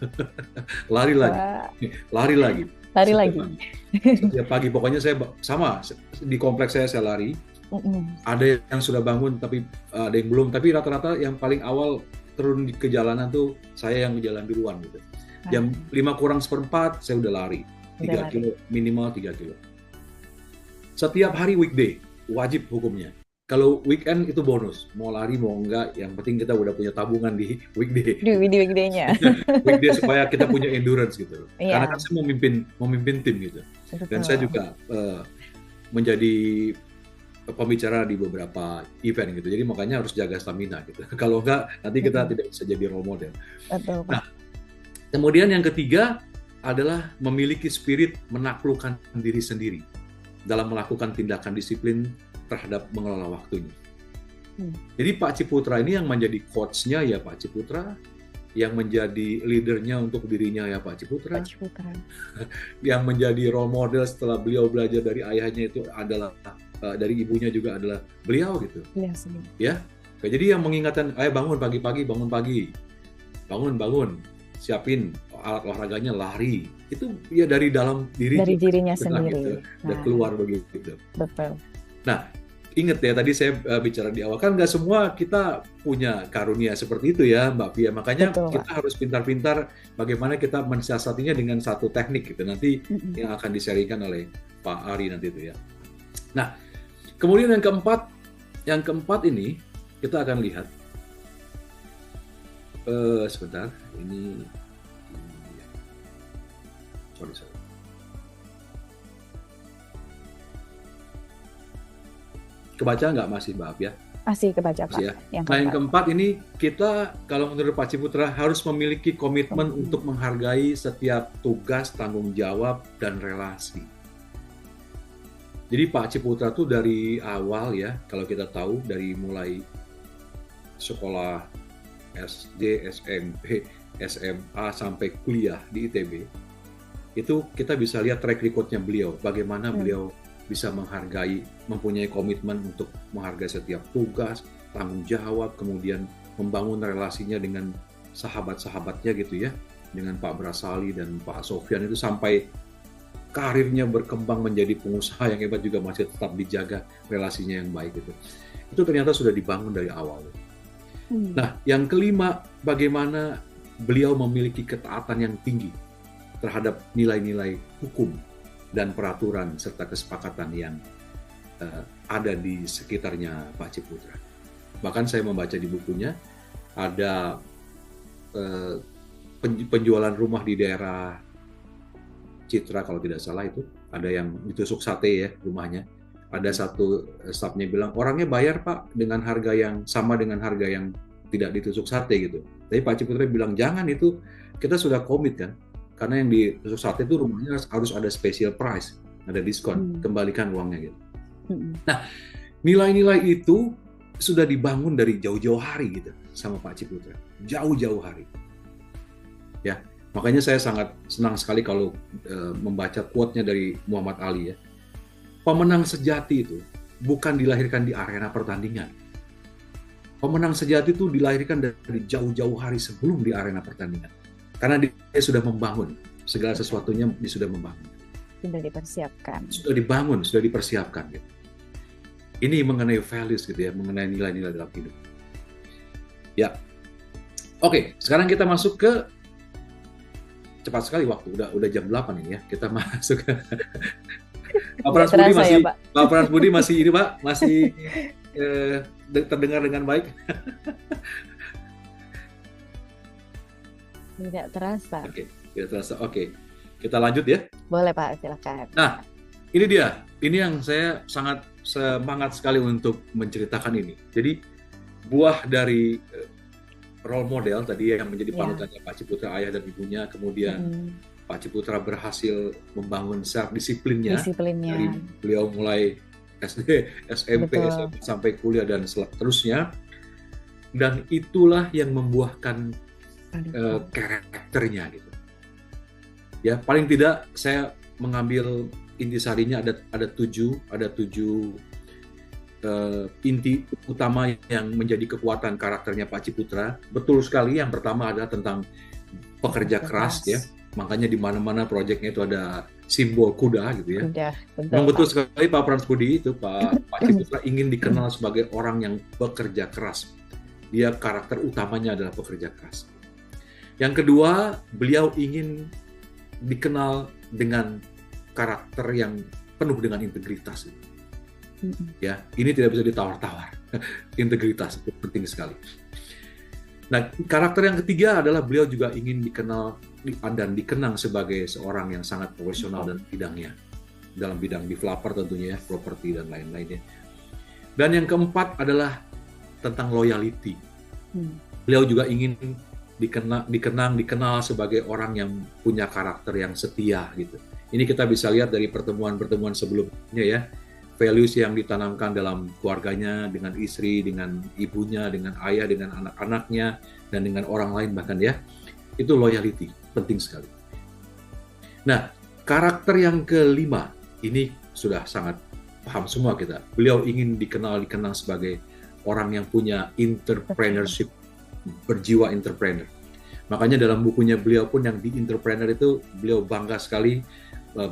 Lari lagi. Setiap pagi. Setiap pagi, pokoknya saya sama, di kompleks saya lari, Ada yang sudah bangun tapi ada yang belum. Tapi rata-rata yang paling awal turun ke jalanan tuh saya yang jalan duluan gitu. Jam 5 kurang seperempat saya udah lari. 3 kilo, minimal 3 kilo. Setiap hari weekday, wajib hukumnya. Kalau weekend itu bonus, mau lari mau enggak, yang penting kita udah punya tabungan di weekday. Di weekday-nya. Weekday supaya kita punya endurance gitu. Iya. Karena kan saya memimpin tim gitu. Dan saya juga menjadi pembicara di beberapa event gitu. Jadi makanya harus jaga stamina gitu. Kalau enggak, nanti kita tidak bisa jadi role model. Betul, Pak. Nah, kemudian yang ketiga adalah memiliki spirit menaklukkan diri sendiri dalam melakukan tindakan disiplin terhadap mengelola waktunya. Jadi Pak Ciputra ini yang menjadi coach-nya ya Pak Ciputra, yang menjadi leader-nya untuk dirinya ya Pak Ciputra, yang menjadi role model setelah beliau belajar dari ayahnya itu adalah dari ibunya juga adalah beliau gitu. Ya, jadi yang mengingatkan, ayo bangun pagi-pagi, bangun pagi, bangun, siapin alat olahraganya, lari, itu ya dari dalam dirinya sendiri. Gitu, dan keluar begitu. Betul. Nah, ingat ya tadi saya bicara di awal kan nggak semua kita punya karunia seperti itu ya Mbak Pia. Makanya kita harus pintar-pintar bagaimana kita mensiasatinya dengan satu teknik gitu nanti yang akan diserikan oleh Pak Ari nanti itu ya. Nah, kemudian yang keempat ini kita akan lihat sebentar ini sorry. Kebaca nggak masih Mbak ya? Masih kebaca Pak. Ya. Yang keempat ini kita kalau menurut Pak Ciputra harus memiliki komitmen untuk menghargai setiap tugas, tanggung jawab, dan relasi. Jadi Pak Ciputra tuh dari awal ya, kalau kita tahu dari mulai sekolah SD, SMP, SMA sampai kuliah di ITB, itu kita bisa lihat track record-nya beliau, bagaimana beliau bisa menghargai, mempunyai komitmen untuk menghargai setiap tugas, tanggung jawab, kemudian membangun relasinya dengan sahabat-sahabatnya gitu ya, dengan Pak Brasali dan Pak Sofyan itu sampai karirnya berkembang menjadi pengusaha yang hebat juga masih tetap dijaga relasinya yang baik gitu. Itu ternyata sudah dibangun dari awal. Nah, yang kelima, bagaimana beliau memiliki ketaatan yang tinggi terhadap nilai-nilai hukum dan peraturan serta kesepakatan yang ada di sekitarnya Pak Ciputra. Bahkan saya membaca di bukunya ada penjualan rumah di daerah Citra kalau tidak salah itu ada yang ditusuk sate ya rumahnya. Ada satu stafnya bilang orangnya bayar Pak dengan harga yang sama dengan harga yang tidak ditusuk sate gitu. Tapi Pak Ciputra bilang jangan, itu kita sudah komit kan. Karena yang ditusuk sate itu rumahnya harus ada special price, ada diskon, kembalikan uangnya gitu. Nah, nilai-nilai itu sudah dibangun dari jauh-jauh hari gitu sama Pak Ciputra, jauh-jauh hari. Ya, makanya saya sangat senang sekali kalau membaca quote-nya dari Muhammad Ali ya. Pemenang sejati itu bukan dilahirkan di arena pertandingan. Pemenang sejati itu dilahirkan dari jauh-jauh hari sebelum di arena pertandingan. Karena dia sudah membangun, segala sesuatunya dia sudah membangun. Sudah dipersiapkan. Sudah dibangun, sudah dipersiapkan. Gitu. Ini mengenai values gitu ya, mengenai nilai-nilai dalam hidup. Ya, oke. Sekarang kita masuk ke cepat sekali waktu, udah jam 8 ini ya. Kita masuk ke Pak Prasbudi masih, ya, Pak Prasbudi masih ini Pak, masih terdengar dengan baik. Tidak terasa. Oke, tidak terasa. Oke, kita lanjut ya. Boleh Pak, silakan. Nah, ini dia. Ini yang saya sangat semangat sekali untuk menceritakan ini. Jadi, buah dari role model tadi yang menjadi panutannya Pak Ciputra, ayah dan ibunya, kemudian Pak Ciputra berhasil membangun self-disiplinnya. Dari beliau mulai SD, SMP, SMA, sampai kuliah dan seterusnya. Dan itulah yang membuahkan karakternya gitu. Ya, paling tidak saya mengambil intisarinya ada tujuh inti utama yang menjadi kekuatan karakternya Pak Ciputra. Betul sekali, yang pertama adalah tentang pekerja keras ya. Makanya di mana-mana proyeknya itu ada simbol kuda gitu ya. Udah, Memang betul Pak. sekali Pak Frans Budi itu, Pak Ciputra ingin dikenal sebagai orang yang bekerja keras. Dia karakter utamanya adalah pekerja keras. Yang kedua, beliau ingin dikenal dengan karakter yang penuh dengan integritas. Ya, ini tidak bisa ditawar-tawar. Integritas itu penting sekali. Nah, karakter yang ketiga adalah beliau juga ingin dikenal dan dikenang sebagai seorang yang sangat profesional dan bidangnya. Dalam bidang developer tentunya, properti dan lain-lainnya. Dan yang keempat adalah tentang loyalty. Beliau juga ingin dikenal sebagai orang yang punya karakter yang setia gitu. Ini kita bisa lihat dari pertemuan-pertemuan sebelumnya ya. Values yang ditanamkan dalam keluarganya, dengan istri, dengan ibunya, dengan ayah, dengan anak-anaknya, dan dengan orang lain bahkan ya. Itu loyalty, penting sekali. Nah, karakter yang kelima, ini sudah sangat paham semua kita. Beliau ingin dikenang sebagai orang yang punya entrepreneurship, berjiwa entrepreneur. Makanya dalam bukunya beliau pun yang di Entrepreneur itu, beliau bangga sekali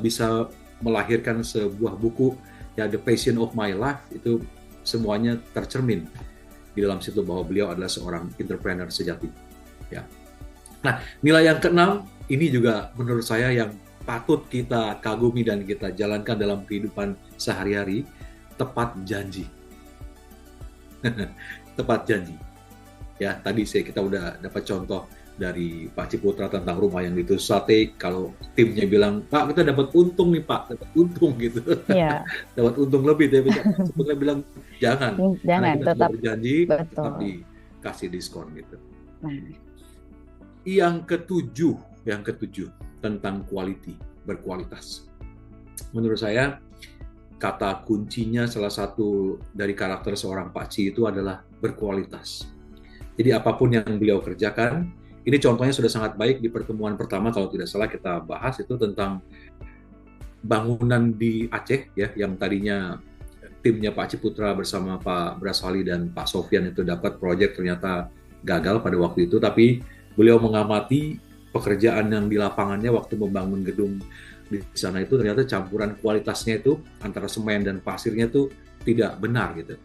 bisa melahirkan sebuah buku ya, The Passion of My Life, itu semuanya tercermin di dalam situ bahwa beliau adalah seorang entrepreneur sejati. Ya. Nah, nilai yang keenam ini juga menurut saya yang patut kita kagumi dan kita jalankan dalam kehidupan sehari-hari, tepat janji. Tepat janji. Ya, tadi kita udah dapat contoh dari Pak Ciputra tentang rumah yang itu sate. Kalau timnya bilang, Pak kita dapat untung nih Pak, dapat untung gitu. Iya. Dapat untung lebih, tapi Pak Ciputra bilang jangan kita tetap berjanji, betul. tetap dikasih diskon gitu. Nah. Yang ketujuh tentang quality, berkualitas. Menurut saya kata kuncinya salah satu dari karakter seorang Pak Ci itu adalah berkualitas. Jadi apapun yang beliau kerjakan, ini contohnya sudah sangat baik di pertemuan pertama kalau tidak salah kita bahas itu tentang bangunan di Aceh ya, yang tadinya timnya Pak Ciputra bersama Pak Braswali dan Pak Sofyan itu dapat proyek, ternyata gagal pada waktu itu, tapi beliau mengamati pekerjaan yang di lapangannya waktu membangun gedung di sana itu, ternyata campuran kualitasnya itu antara semen dan pasirnya itu tidak benar gitu.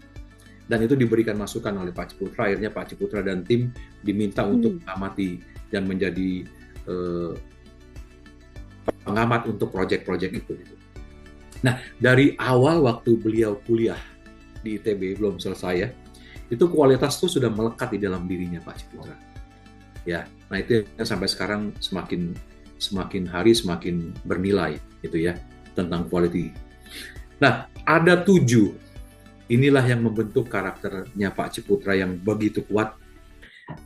Dan itu diberikan masukan oleh Pak Ciputra. Akhirnya Pak Ciputra dan tim diminta untuk mengamati dan menjadi pengamat untuk proyek-proyek itu. Nah, dari awal waktu beliau kuliah di ITB belum selesai ya, itu kualitas itu sudah melekat di dalam dirinya Pak Ciputra. Ya, nah itu yang sampai sekarang semakin hari semakin bernilai itu ya, tentang quality. Nah, ada 7. Inilah yang membentuk karakternya Pak Ciputra yang begitu kuat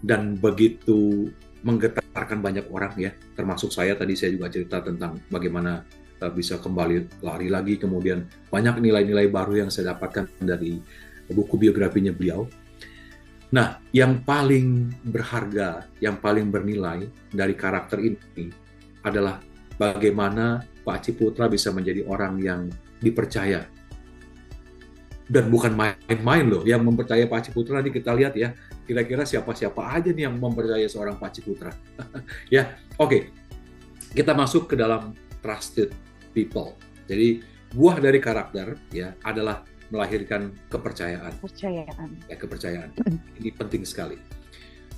dan begitu menggetarkan banyak orang ya, termasuk saya. Tadi saya juga cerita tentang bagaimana bisa kembali lari lagi, kemudian banyak nilai-nilai baru yang saya dapatkan dari buku biografinya beliau. Nah, yang paling berharga, yang paling bernilai dari karakter ini adalah bagaimana Pak Ciputra bisa menjadi orang yang dipercaya. Dan bukan main-main loh, yang mempercaya Pak Ciputra ini kita lihat ya, kira-kira siapa-siapa aja nih yang mempercaya seorang Pak Ciputra. Ya, oke. Kita masuk ke dalam trusted people. Jadi buah dari karakter ya adalah melahirkan kepercayaan. Ya, kepercayaan. Ini penting sekali.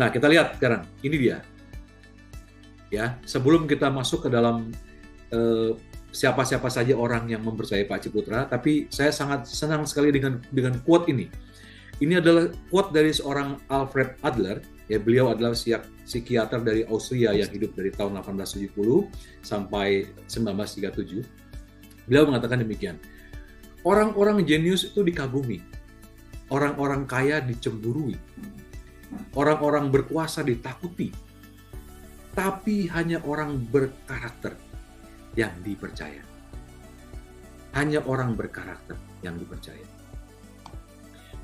Nah, kita lihat sekarang. Ini dia. Ya, sebelum kita masuk ke dalam siapa-siapa saja orang yang mempercayai Pak Ciputra, tapi saya sangat senang sekali dengan quote ini. Ini adalah quote dari seorang Alfred Adler. Ya, beliau adalah psikiater dari Austria yang hidup dari tahun 1870 sampai 1937. Beliau mengatakan demikian. Orang-orang jenius itu dikagumi. Orang-orang kaya dicemburui. Orang-orang berkuasa ditakuti. Tapi hanya orang berkarakter yang dipercaya. Hanya orang berkarakter yang dipercaya.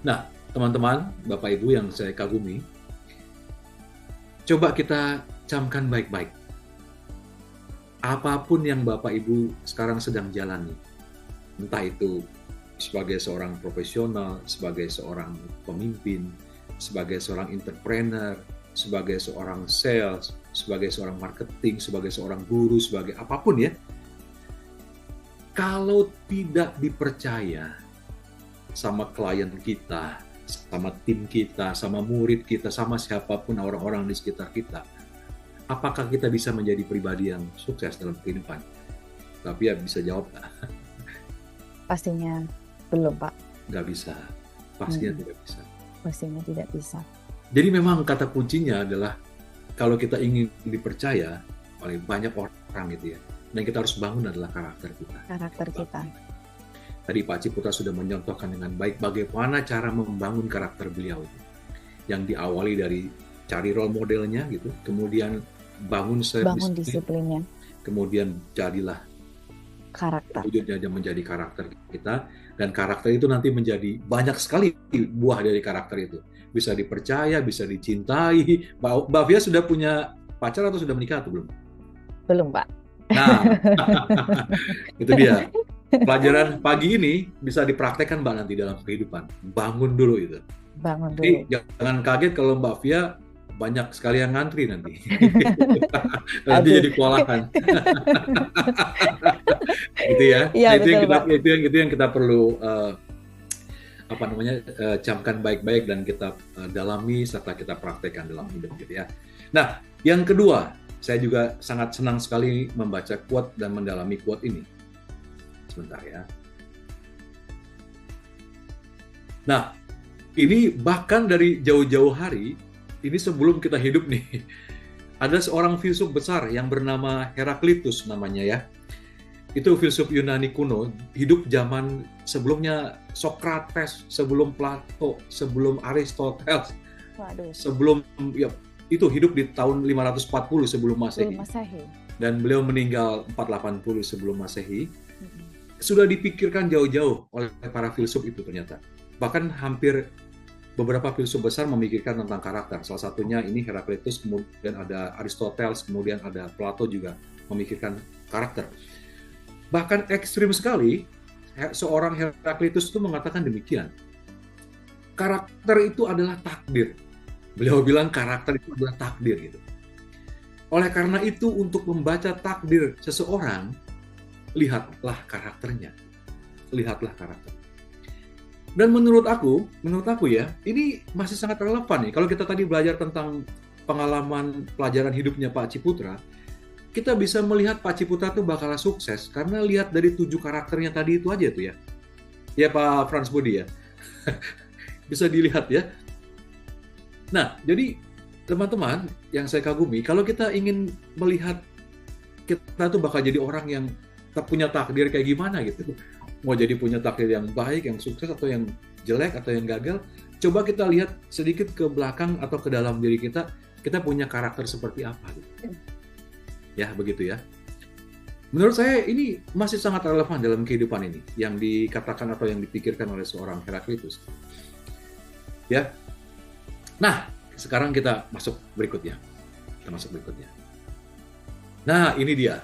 Nah, teman-teman, Bapak Ibu yang saya kagumi, coba kita camkan baik-baik. Apapun yang Bapak Ibu sekarang sedang jalani, entah itu sebagai seorang profesional, sebagai seorang pemimpin, sebagai seorang entrepreneur, sebagai seorang sales, sebagai seorang marketing, sebagai seorang guru, sebagai apapun ya. Kalau tidak dipercaya sama klien kita, sama tim kita, sama murid kita, sama siapapun orang-orang di sekitar kita, apakah kita bisa menjadi pribadi yang sukses dalam kehidupan? Tapi ya bisa jawab nggak? Pastinya belum, Pak. Nggak bisa. Pastinya tidak bisa. Pastinya tidak bisa. Jadi memang kata kuncinya adalah kalau kita ingin dipercaya oleh banyak orang gitu ya, dan kita harus bangun adalah karakter kita. Karakter kita. Tadi Pak Ciputra sudah menyontohkan dengan baik bagaimana cara membangun karakter beliau itu. Yang diawali dari cari role modelnya gitu, kemudian bangun Disiplinnya. kemudian jadilah Karakter. wujudnya dia menjadi karakter kita, dan karakter itu nanti menjadi banyak sekali buah dari karakter itu. Bisa dipercaya, bisa dicintai. Mbak Fia sudah punya pacar atau sudah menikah atau belum? Belum, Pak. Nah, itu dia. Pelajaran pagi ini bisa dipraktekkan Mbak nanti dalam kehidupan. Bangun dulu itu. Bangun Jadi dulu. jangan kaget kalau Mbak Fia banyak sekali yang ngantri nanti. Nanti Aduh. jadi kewalahan. Gitu ya. Iya, Itu yang kita perlu camkan baik-baik dan kita dalami serta kita praktekkan dalam hidup gitu ya. Nah, yang kedua, saya juga sangat senang sekali membaca quote dan mendalami quote ini. Sebentar ya. Nah, ini bahkan dari jauh-jauh hari, ini sebelum kita hidup nih, ada seorang filsuf besar yang bernama Heraklitus namanya ya. Itu filsuf Yunani kuno, hidup zaman sebelumnya Socrates, sebelum Plato, sebelum Aristoteles, Waduh. sebelum ya itu hidup di tahun 540 sebelum Masehi. Dan beliau meninggal 480 sebelum Masehi. Sudah dipikirkan jauh-jauh oleh para filsuf itu ternyata. Bahkan hampir beberapa filsuf besar memikirkan tentang karakter. Salah satunya ini Heraklitus, kemudian ada Aristoteles, kemudian ada Plato juga memikirkan karakter. Bahkan ekstrim sekali, seorang Heraklitus itu mengatakan demikian. Karakter itu adalah takdir. Beliau bilang karakter itu adalah takdir gitu. Oleh karena itu untuk membaca takdir seseorang, lihatlah karakternya. Lihatlah karakter. Dan menurut aku ya, ini masih sangat relevan nih. Kalau kita tadi belajar tentang pengalaman pelajaran hidupnya Pak Ciputra, kita bisa melihat Pak Ciputra tuh bakal sukses karena lihat dari 7 karakternya tadi itu aja tuh ya. Ya Pak Frans Budi ya. Bisa dilihat ya. Nah, jadi teman-teman yang saya kagumi, kalau kita ingin melihat kita tuh bakal jadi orang yang punya takdir kayak gimana gitu. Mau jadi punya takdir yang baik, yang sukses, atau yang jelek, atau yang gagal, coba kita lihat sedikit ke belakang atau ke dalam diri kita punya karakter seperti apa gitu. Ya, begitu ya. Menurut saya ini masih sangat relevan dalam kehidupan ini, yang dikatakan atau yang dipikirkan oleh seorang Heraklitus. Ya. Nah, sekarang kita masuk berikutnya. Nah, ini dia.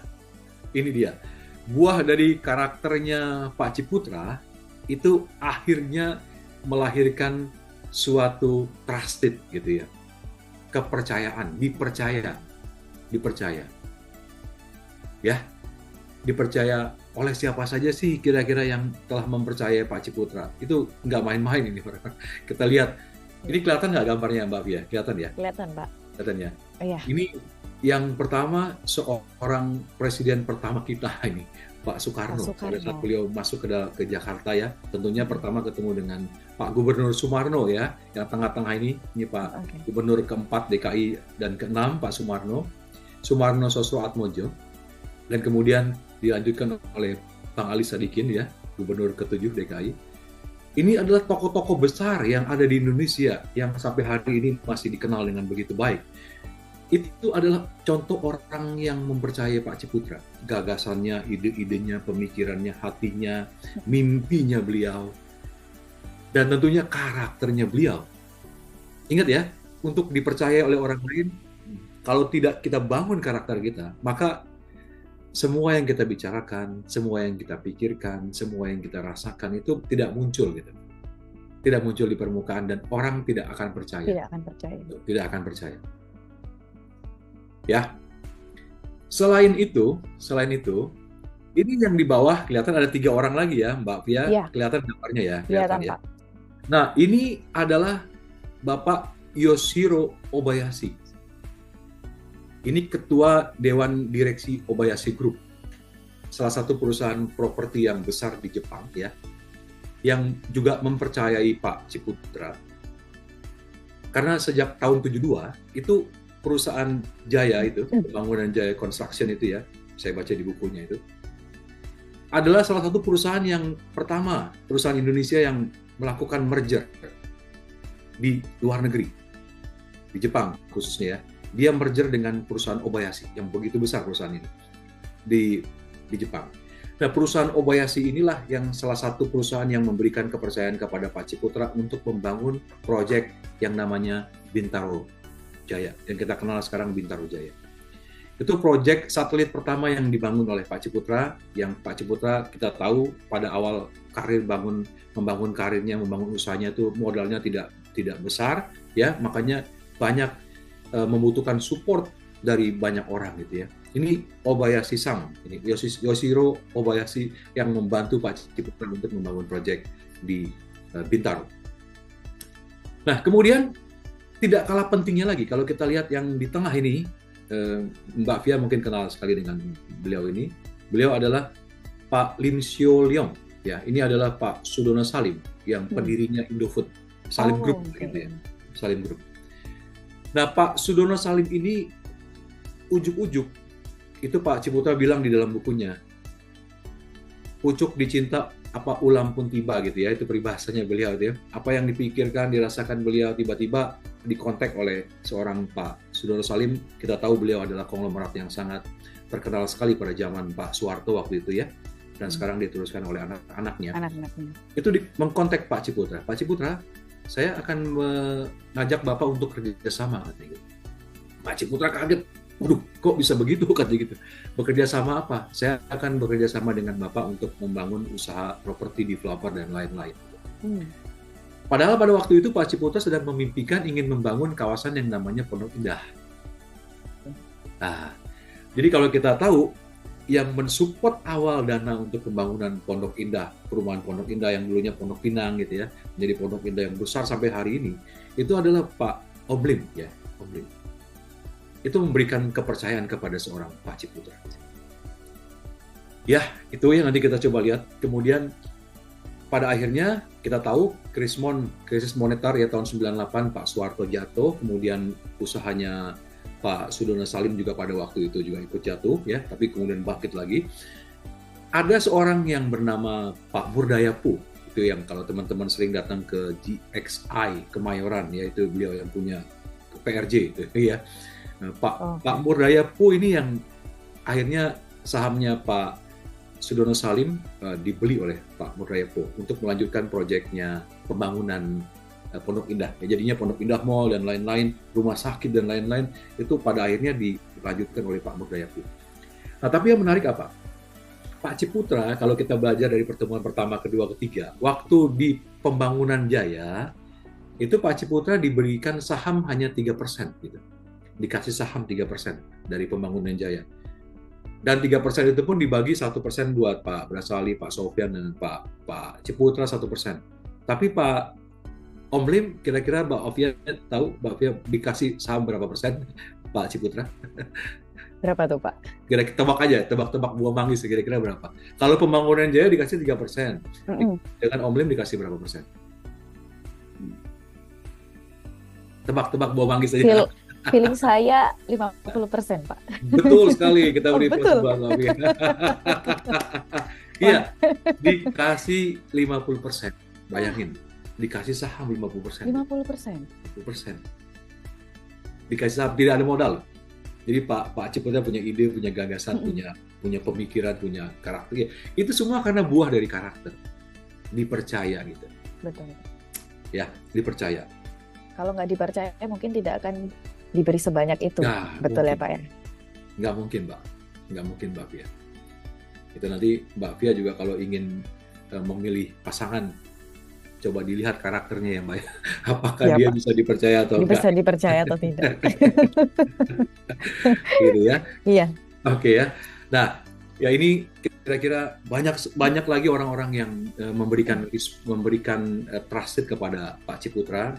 Buah dari karakternya Pak Ciputra itu akhirnya melahirkan suatu trusted gitu ya. Kepercayaan, dipercaya. Ya, dipercaya oleh siapa saja sih kira-kira yang telah mempercayai Pak Ciputra. Itu nggak main-main ini. Kita lihat, ini kelihatan nggak gambarnya Mbak Fia? Kelihatan ya? Kelihatan, Pak. Kelihatan ya? Iya. Ini yang pertama, seorang presiden pertama kita ini, Pak Soekarno. Pada saat beliau masuk ke Jakarta ya, tentunya pertama ketemu dengan Pak Gubernur Sumarno ya, yang tengah-tengah ini Pak Gubernur keempat DKI dan keenam Pak Sumarno Sosroatmojo, dan kemudian dilanjutkan oleh Bang Ali Sadikin ya, Gubernur ke-7 DKI. Ini adalah tokoh-tokoh besar yang ada di Indonesia yang sampai hari ini masih dikenal dengan begitu baik. Itu adalah contoh orang yang mempercayai Pak Ciputra. Gagasannya, ide-idenya, pemikirannya, hatinya, mimpinya beliau. Dan tentunya karakternya beliau. Ingat ya, untuk dipercaya oleh orang lain, kalau tidak kita bangun karakter kita, maka semua yang kita bicarakan, semua yang kita pikirkan, semua yang kita rasakan itu tidak muncul gitu. Tidak muncul di permukaan dan orang tidak akan percaya. Tidak akan percaya. Ya. Selain itu, Ini yang di bawah kelihatan ada 3 orang lagi ya, Mbak Pia. Iya. Kelihatan gambarnya ya, Kelihatan, ya. Pak. Nah, ini adalah Bapak Yoshiro Obayashi. Ini Ketua Dewan Direksi Obayashi Group, salah satu perusahaan properti yang besar di Jepang ya, yang juga mempercayai Pak Ciputra. Karena sejak tahun 72 itu perusahaan Jaya itu, pembangunan Jaya Construction itu ya, saya baca di bukunya itu, adalah salah satu perusahaan yang pertama, perusahaan Indonesia yang melakukan merger di luar negeri, di Jepang khususnya ya. Dia merger dengan perusahaan Obayashi yang begitu besar perusahaan ini di Jepang. Nah, perusahaan Obayashi inilah yang salah satu perusahaan yang memberikan kepercayaan kepada Pak Ciputra untuk membangun proyek yang namanya Bintaro Jaya, yang kita kenal sekarang Bintaro Jaya. Itu proyek satelit pertama yang dibangun oleh Pak Ciputra, yang Pak Ciputra kita tahu pada awal karir membangun karirnya, membangun usahanya itu modalnya tidak besar ya, makanya banyak membutuhkan support dari banyak orang gitu ya. Ini Obayashi-san, ini Yoshiro Obayashi yang membantu Pak Ciputra untuk membangun proyek di Bintaro. Nah, kemudian tidak kalah pentingnya lagi kalau kita lihat yang di tengah ini, Mbak Fia mungkin kenal sekali dengan beliau ini. Beliau adalah Pak Lim Sio Leong. Ya, ini adalah Pak Sudono Salim yang pendirinya Indofood, Salim Group gitu ya. Salim Group. Nah, Pak Sudono Salim ini ujuk-ujuk itu Pak Ciputra bilang di dalam bukunya, pucuk dicinta apa ulam pun tiba gitu ya, itu peribahasanya beliau itu ya. Apa yang dipikirkan, dirasakan beliau tiba-tiba dikontak oleh seorang Pak Sudono Salim. Kita tahu beliau adalah konglomerat yang sangat terkenal sekali pada zaman Pak Soeharto waktu itu ya, dan sekarang diteruskan oleh anak-anaknya. Itu mengkontak Pak Ciputra. Pak Ciputra, saya akan mengajak Bapak untuk kerjasama katanya. Pak Ciputra kaget. Waduh, kok bisa begitu katanya gitu. Bekerja sama apa? Saya akan bekerja sama dengan Bapak untuk membangun usaha properti developer dan lain-lain. Padahal pada waktu itu Pak Ciputra sedang memimpikan ingin membangun kawasan yang namanya Pondok Indah. Nah, jadi kalau kita tahu yang mensupport awal dana untuk pembangunan Pondok Indah, perumahan Pondok Indah yang dulunya Pondok Pinang gitu ya, menjadi Pondok Indah yang besar sampai hari ini, itu adalah Pak Oblim ya, Oblim. Itu memberikan kepercayaan kepada seorang Pak Ciputra. Ya, itu yang nanti kita coba lihat. Kemudian pada akhirnya kita tahu krisis moneter ya tahun 98 Pak Soeharto jatuh, kemudian usahanya Pak Sudono Salim juga pada waktu itu juga ikut jatuh ya, tapi kemudian bangkit lagi. Ada seorang yang bernama Pak Burdayapu, itu yang kalau teman-teman sering datang ke GXI Kemayoran ya, itu beliau yang punya PRJ itu ya. Nah, Pak Burdayapu ini yang akhirnya sahamnya Pak Sudono Salim dibeli oleh Pak Burdayapu untuk melanjutkan proyeknya pembangunan Pondok Indah. Ya, jadinya Pondok Indah Mall dan lain-lain, rumah sakit dan lain-lain, itu pada akhirnya dilanjutkan oleh Pak Burdayapu. Nah, tapi yang menarik apa? Pak Ciputra, kalau kita belajar dari pertemuan pertama, kedua, ketiga, waktu di pembangunan Jaya, itu Pak Ciputra diberikan saham hanya 3% gitu. Dikasih saham 3% dari pembangunan Jaya. Dan 3% itu pun dibagi 1% buat Pak Brasali, Pak Sofyan, dan Pak Ciputra 1%. Tapi Pak Om Lim, kira-kira Mbak Ovia tahu Mbak Ovia dikasih saham berapa persen Pak Ciputra? Berapa tuh Pak? Kira-kira tebak aja, tebak-tebak buah manggis kira-kira berapa? Kalau pembangunan Jaya dikasih 3%. Dengan Om Lim dikasih berapa persen? Tebak-tebak buah manggis aja. Feeling saya 50%, Pak. Betul sekali, kita beri betul. plus. Iya, dikasih 50%. Bayangin, dikasih saham 50%. 50%. Dikasih saham, tidak ada modal. Jadi Pak Ciputra punya ide, punya gagasan, punya pemikiran, punya karakter. Itu semua karena buah dari karakter. Dipercaya gitu. Betul. Ya, dipercaya. Kalau nggak dipercaya mungkin tidak akan diberi sebanyak itu. Nah, betul mungkin. Ya Pak ya? Nggak mungkin Mbak Fia. Itu nanti Mbak Fia juga kalau ingin memilih pasangan, coba dilihat karakternya ya Mbak. Apakah ya, dia Pak. bisa dipercaya atau enggak. Bisa dipercaya atau tidak. Gitu ya. Iya. Oke ya. Nah, Ya ini kira-kira banyak lagi orang-orang yang memberikan trusted kepada Pak Ciputra,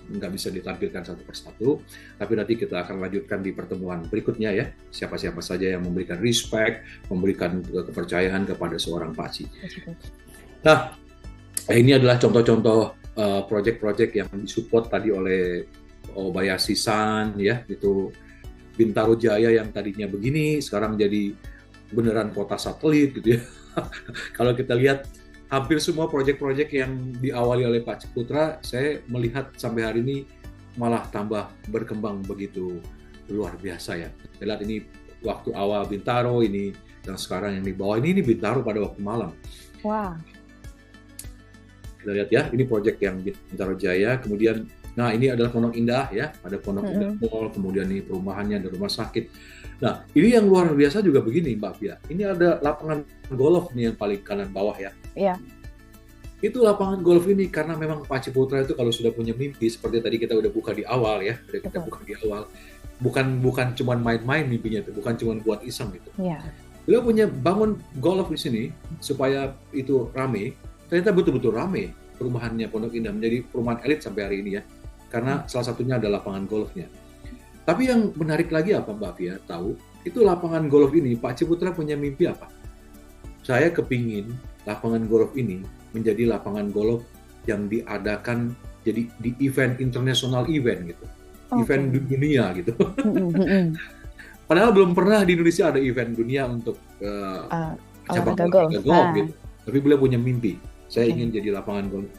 nggak bisa ditampilkan satu persatu, tapi nanti kita akan lanjutkan di pertemuan berikutnya ya, siapa-siapa saja yang memberikan respect, memberikan kepercayaan kepada seorang Pak Ci. Nah, ini adalah contoh-contoh project-project yang disupport tadi oleh Obayashi-san ya, itu Bintaro Jaya yang tadinya begini, sekarang jadi beneran kota satelit gitu ya. Kalau kita lihat hampir semua proyek-proyek yang diawali oleh Pak Ciputra, saya melihat sampai hari ini malah tambah berkembang begitu luar biasa ya. Kita lihat ini waktu awal Bintaro ini, dan sekarang yang di bawah ini Bintaro pada waktu malam. Wah. Kita lihat ya, ini proyek yang Bintaro Jaya, kemudian nah ini adalah Pondok Indah ya, ada Pondok Indah Mall, kemudian ini perumahannya, ada rumah sakit. Nah, ini yang luar biasa juga begini Mbak Pia. Ini ada lapangan golf nih yang paling kanan bawah ya. Iya. Itu lapangan golf ini karena memang Pak Ciputra itu kalau sudah punya mimpi, seperti tadi kita udah buka di awal ya, bukan cuma main-main mimpinya itu, bukan cuma buat iseng gitu. Iya. Beliau punya bangun golf di sini supaya itu rame. Ternyata betul-betul rame perumahannya Pondok Indah, menjadi perumahan elit sampai hari ini ya. Karena salah satunya adalah lapangan golfnya. Tapi yang menarik lagi apa Mbak Pia tahu, itu lapangan golf ini Pak Ciputra punya mimpi apa? Saya kepingin lapangan golf ini menjadi lapangan golf yang diadakan jadi di event internasional event gitu, event dunia gitu. Padahal belum pernah di Indonesia ada event dunia untuk cabang olahraga golf gitu. Tapi beliau punya mimpi, saya ingin jadi lapangan golf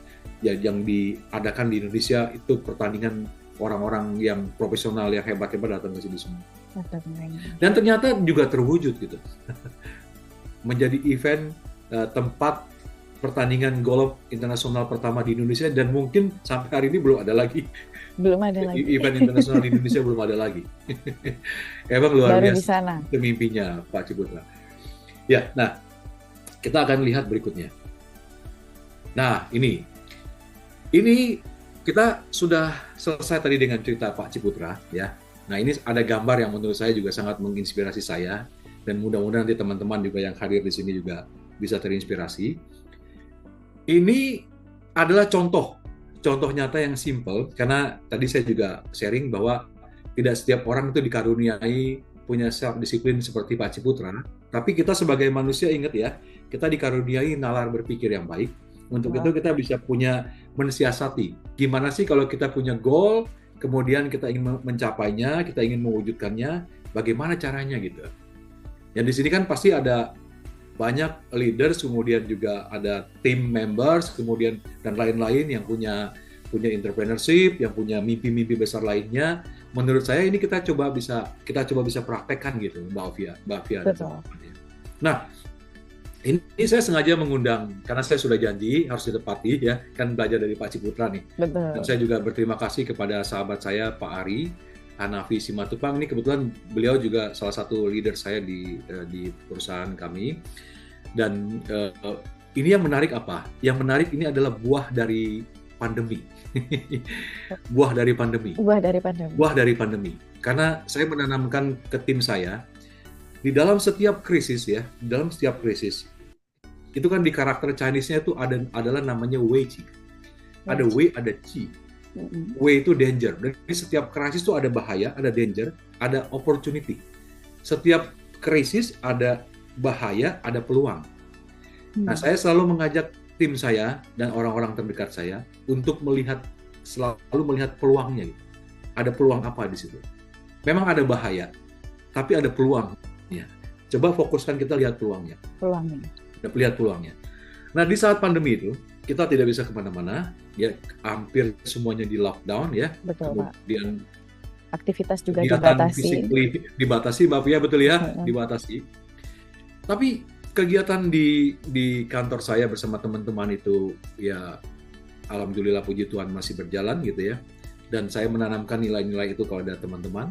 ya, yang diadakan di Indonesia itu pertandingan orang-orang yang profesional yang hebat-hebat datang ke sini semua. Dan ternyata juga terwujud gitu. Menjadi event tempat pertandingan golf internasional pertama di Indonesia, dan mungkin sampai hari ini belum ada lagi. Belum ada lagi. Event internasional di Indonesia belum ada lagi. Emang luar Baru biasa. Di sana. Itu mimpinya Pak Ciputra. Ya, nah kita akan lihat berikutnya. Nah, ini kita sudah selesai tadi dengan cerita Pak Ciputra ya. Nah, ini ada gambar yang menurut saya juga sangat menginspirasi saya, dan mudah-mudahan nanti teman-teman juga yang hadir di sini juga bisa terinspirasi. Ini adalah contoh nyata yang simple, karena tadi saya juga sharing bahwa tidak setiap orang itu dikaruniai punya self disiplin seperti Pak Ciputra, tapi kita sebagai manusia ingat ya, kita dikaruniai nalar berpikir yang baik. Untuk itu kita bisa punya mensiasati. Gimana sih kalau kita punya goal, kemudian kita ingin mencapainya, kita ingin mewujudkannya, bagaimana caranya gitu. Yang di sini kan pasti ada banyak leaders, kemudian juga ada team members, kemudian dan lain-lain yang punya entrepreneurship, yang punya mimpi-mimpi besar lainnya. Menurut saya ini kita coba bisa praktekkan gitu, Mbak Fia. Nah, ini saya sengaja mengundang karena saya sudah janji harus ditepati ya, kan belajar dari Pak Ciputra nih. Betul. Dan saya juga berterima kasih kepada sahabat saya Pak Ari Hanafi Simatupang. Ini kebetulan beliau juga salah satu leader saya di perusahaan kami. Dan ini yang menarik apa? Yang menarik ini adalah buah dari pandemi. Buah dari pandemi. Karena saya menanamkan ke tim saya, di dalam setiap krisis itu kan di karakter Chinese-nya itu adalah namanya Wei Qi. Ada Wei, ada Qi. Wei itu danger. Jadi setiap krisis itu ada bahaya, ada danger, ada opportunity. Setiap krisis ada bahaya, ada peluang. Nah, saya selalu mengajak tim saya dan orang-orang terdekat saya untuk selalu melihat peluangnya. Ada peluang apa di situ? Memang ada bahaya, tapi ada peluang. Ya. Coba fokuskan kita lihat peluangnya. Lihat peluangnya. Nah, di saat pandemi itu kita tidak bisa kemana-mana, ya hampir semuanya di lockdown ya. Betul, kemudian Pak. Aktivitas juga dibatasi, Mbak Pia, betul ya, dibatasi. Tapi kegiatan di kantor saya bersama teman-teman itu ya alhamdulillah puji Tuhan masih berjalan gitu ya. Dan saya menanamkan nilai-nilai itu kepada teman-teman.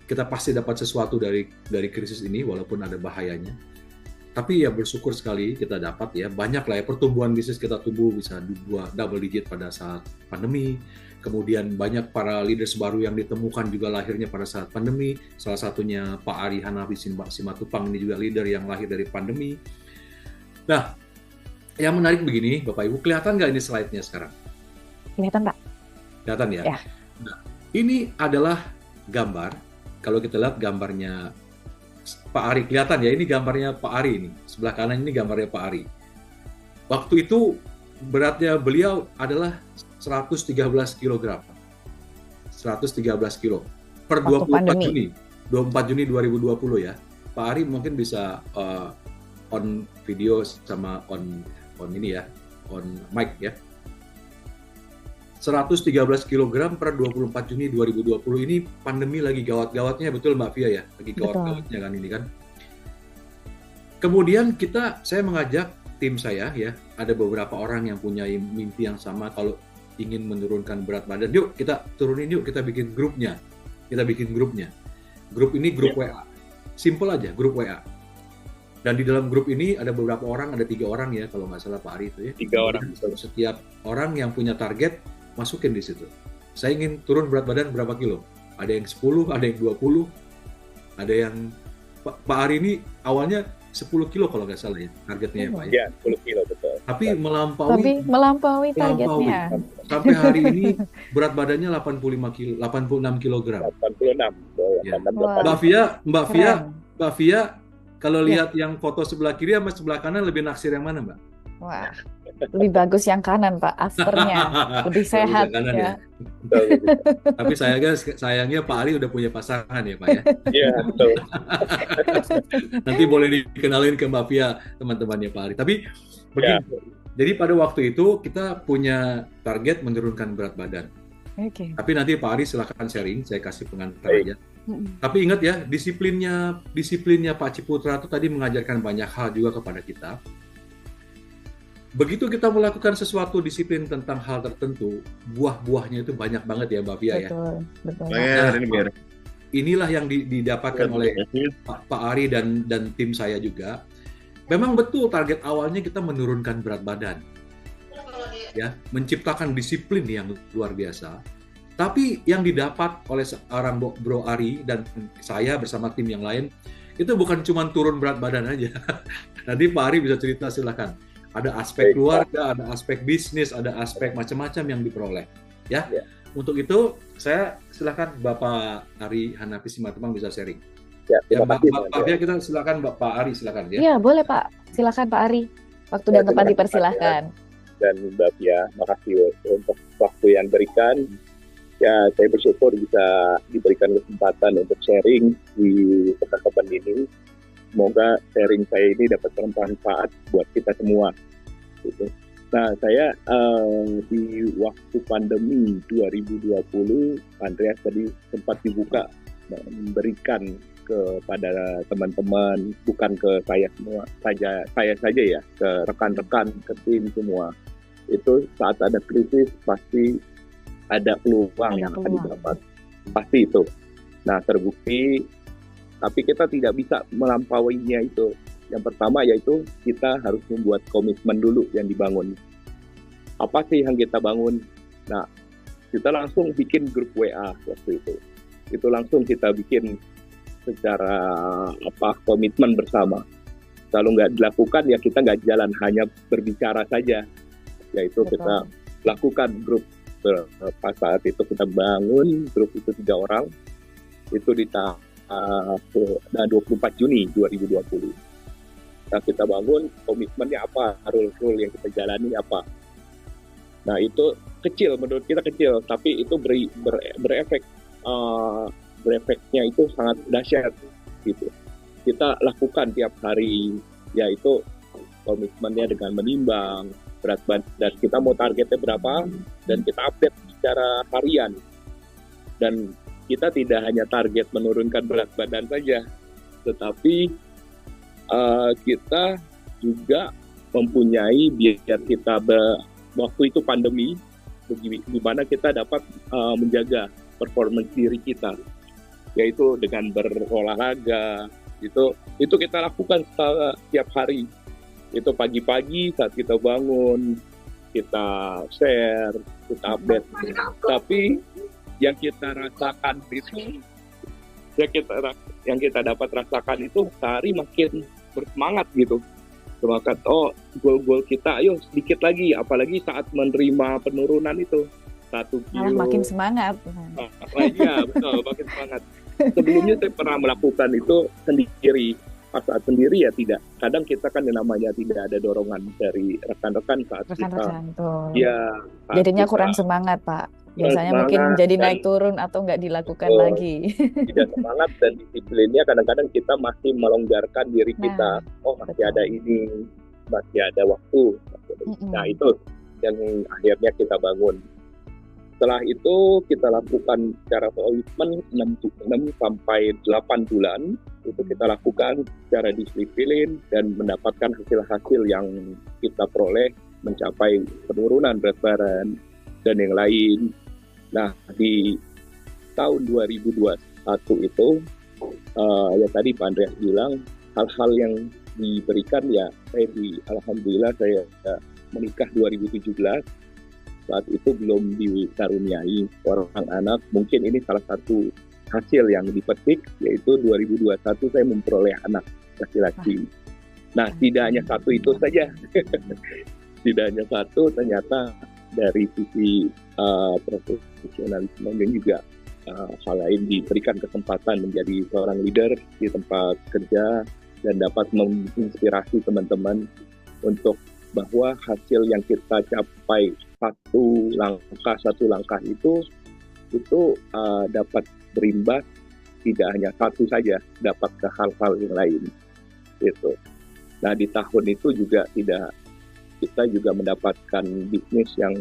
Kita pasti dapat sesuatu dari krisis ini walaupun ada bahayanya. Tapi ya bersyukur sekali kita dapat ya, banyak lah ya pertumbuhan bisnis kita tumbuh bisa double digit pada saat pandemi. Kemudian banyak para leaders baru yang ditemukan juga lahirnya pada saat pandemi. Salah satunya Pak Ari Hanafi Simatupang, ini juga leader yang lahir dari pandemi. Nah, yang menarik begini Bapak Ibu, kelihatan nggak ini slide-nya sekarang? Kelihatan, Pak? Kelihatan ya? Ya. Nah, ini adalah gambar, kalau kita lihat gambarnya Pak Ari, kelihatan ya, ini gambarnya Pak Ari ini. Sebelah kanan ini gambarnya Pak Ari. Waktu itu beratnya beliau adalah 113 kg. 113 kilo per Waktu 24 pandemi. Juni. 24 Juni 2020 ya. Pak Ari mungkin bisa on video sama on ini ya, on mic ya. 113 kg per 24 Juni 2020 ini pandemi lagi gawat-gawatnya, betul Mbak Fia ya? Lagi gawat-gawatnya kan ini kan. Kemudian saya mengajak tim saya ya, ada beberapa orang yang punya mimpi yang sama kalau ingin menurunkan berat badan. Yuk kita turunin yuk, kita bikin grupnya. Grup ini grup WA. Simple aja, grup WA. Dan di dalam grup ini ada beberapa orang, ada 3 orang ya kalau nggak salah Pak Ari itu ya. 3 orang. Setiap orang yang punya target masukin di situ. Saya ingin turun berat badan berapa kilo? Ada yang 10, ada yang 20, ada yang Pak Ari ini awalnya 10 kilo kalau nggak salah ya targetnya ya Pak ya. Ya, 10 kilo betul. Tapi melampaui targetnya. Sampai hari ini berat badannya 86 kilogram. 86. Ya. Wah. Mbak Fia, kalau lihat yang foto sebelah kiri sama sebelah kanan lebih naksir yang mana Mbak? Wah, lebih bagus yang kanan Pak, afternya lebih sehat Kanan ya. Tapi sayangnya Pak Ari udah punya pasangan ya Pak ya. Iya, betul. Nanti boleh dikenalin ke Mbak Fia teman-temannya Pak Ari. Tapi begini, jadi pada waktu itu kita punya target menurunkan berat badan. Oke. Tapi nanti Pak Ari silakan sharing, saya kasih pengantar aja. Tapi ingat ya, disiplinnya Pak Ciputra itu tadi mengajarkan banyak hal juga kepada kita. Begitu kita melakukan sesuatu disiplin tentang hal tertentu, buah-buahnya itu banyak banget ya Mbak Fia ya. Betul. Nah, inilah yang didapatkan oleh Pak Ari dan tim saya juga. Memang betul target awalnya kita menurunkan berat badan, ya, menciptakan disiplin yang luar biasa. Tapi yang didapat oleh seorang Bro Ari dan saya bersama tim yang lain itu bukan cuma turun berat badan aja. Nanti Pak Ari bisa cerita silakan. Ada aspek keluarga, ada aspek bisnis, ada aspek macam-macam yang diperoleh. Ya. Untuk itu saya silakan Bapak Ari Hanafi Simatupang bisa sharing. Ya, Mbak Fia, kita silakan Pak Ari silakan ya. Iya, boleh Pak. Silakan Pak Ari. Waktu dan tempat dipersilahkan. Dan Mbak Fia, makasih untuk waktu yang diberikan. Ya, saya bersyukur bisa diberikan kesempatan untuk sharing di teman-teman ini. Semoga sharing saya ini dapat bermanfaat buat kita semua. Gitu. Nah, saya di waktu pandemi 2020, Andreas tadi sempat dibuka memberikan kepada teman-teman, bukan ke saya saja ya, ke rekan-rekan, ke tim semua. Itu saat ada krisis pasti ada peluang yang akan didapat, pasti itu. Nah, terbukti, tapi kita tidak bisa melampauinya itu. Yang pertama yaitu kita harus membuat komitmen dulu yang dibangun. Apa sih yang kita bangun? Nah, kita langsung bikin grup WA waktu itu. Itu langsung kita bikin secara komitmen bersama. Kalau nggak dilakukan ya kita nggak jalan, hanya berbicara saja. Yaitu kita lakukan grup. Pas saat itu kita bangun grup itu 3 orang. Itu di 24 Juni 2020. Nah, kita bangun komitmennya apa, rule yang kita jalani apa. Nah, itu kecil, menurut kita kecil, tapi itu berefek, berefeknya itu sangat dahsyat gitu. Kita lakukan tiap hari, yaitu komitmennya dengan menimbang berat badan kita mau targetnya berapa, dan kita update secara harian. Dan kita tidak hanya target menurunkan berat badan saja, tetapi kita juga mempunyai biar kita waktu itu pandemi, bagaimana kita dapat menjaga performance diri kita, yaitu dengan berolahraga, Itu kita lakukan setiap hari. Itu pagi-pagi saat kita bangun, kita share, kita update. Tapi yang kita rasakan itu, yang kita dapat rasakan itu sehari makin bersemangat gitu. Semangat, goal-goal kita, ayo sedikit lagi. Apalagi saat menerima penurunan itu 1 kilo. Makin semangat. Iya, betul, makin semangat. Sebelumnya saya pernah melakukan itu sendiri. Pas saat sendiri ya tidak. Kadang kita kan yang namanya tidak ada dorongan dari rekan-rekan saat Rekan-rekan tuh. Ya, Jadinya kurang semangat, Pak. Biasanya semangat mungkin jadi dan- naik turun atau nggak dilakukan Betul. lagi. tidak semangat dan disiplinnya kadang-kadang kita masih melonggarkan diri kita. Masih betul. ada ini, masih ada waktu. Mm-mm. Nah itu yang akhirnya kita bangun. Setelah itu kita lakukan secara komitmen 6 sampai 8 bulan. Itu kita lakukan secara disiplin dan mendapatkan hasil-hasil yang kita peroleh mencapai penurunan berat badan dan yang lain. Nah, di tahun 2021 itu, ya tadi Pak Andreas bilang, hal-hal yang diberikan ya, alhamdulillah saya menikah 2017, saat itu belum dikaruniai orang anak. Mungkin ini salah satu hasil yang dipetik, yaitu 2021 saya memperoleh anak laki-laki. Nah, tidak hanya satu itu saja. Tidak hanya satu, ternyata dari sisi profesionalisme dan juga hal lain diberikan kesempatan menjadi seorang leader di tempat kerja dan dapat menginspirasi teman-teman untuk bahwa hasil yang kita capai satu langkah itu dapat berimbas tidak hanya satu saja, dapat ke hal-hal yang lain gitu. Nah di tahun itu juga kita juga mendapatkan bisnis yang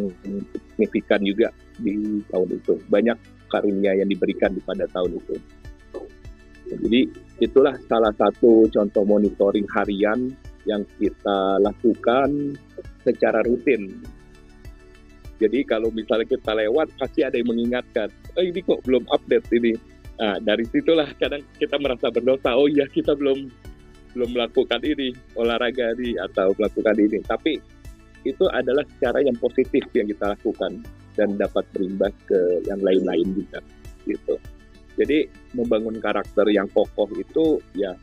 signifikan juga di tahun itu. Banyak karunia yang diberikan pada tahun itu. Jadi itulah salah satu contoh monitoring harian yang kita lakukan secara rutin. Jadi kalau misalnya kita lewat, pasti ada yang mengingatkan, ini kok belum update ini. Nah, dari situlah kadang kita merasa berdosa, iya kita belum melakukan ini, olahraga ini, atau melakukan ini. Tapi itu adalah cara yang positif yang kita lakukan dan dapat berimbas ke yang lain-lain juga. Gitu. Jadi membangun karakter yang kokoh itu ya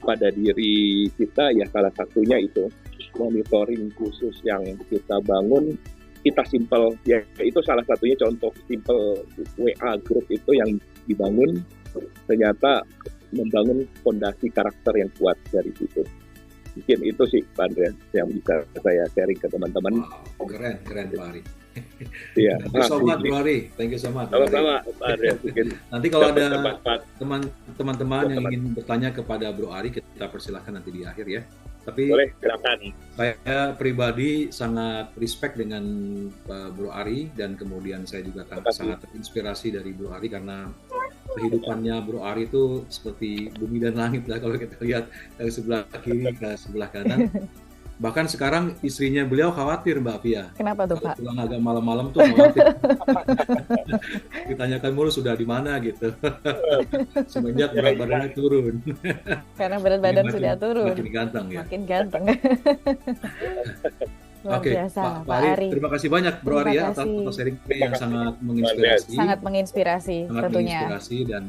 pada diri kita ya salah satunya itu monitoring khusus yang kita bangun. Kita simpel, ya itu salah satunya contoh simpel WA group itu yang dibangun, ternyata membangun fondasi karakter yang kuat dari situ. Mungkin itu sih Pak Andreas yang bisa saya sharing ke teman-teman. Wow, keren Pak Ari. Iya. Thank you so much Bro Ari. Thank you so much. Sama-sama Pak Andreas. Nanti kalau ada teman-teman yang ingin bertanya kepada Bro Ari, kita persilahkan nanti di akhir ya. Tapi boleh, silakan. Saya pribadi sangat respect dengan Bro Ari dan kemudian saya juga sangat terinspirasi dari Bro Ari karena kehidupannya Bro Ari itu seperti bumi dan langit lah kalau kita lihat dari sebelah kiri ke sebelah kanan. Bahkan sekarang istrinya beliau khawatir Mbak Pia. Kenapa tuh Pak? Pulang agak malam-malam tuh khawatir. Ditanyakan mulu sudah di mana gitu. Semenjak berat badannya turun. Karena berat badan sudah turun. Makin ganteng ya. Makin ganteng. Luar Oke, biasa, Pak Ari. Terima kasih banyak Bro Ari ya atas sharing yang sangat menginspirasi. Sangat menginspirasi tentunya. Menginspirasi dan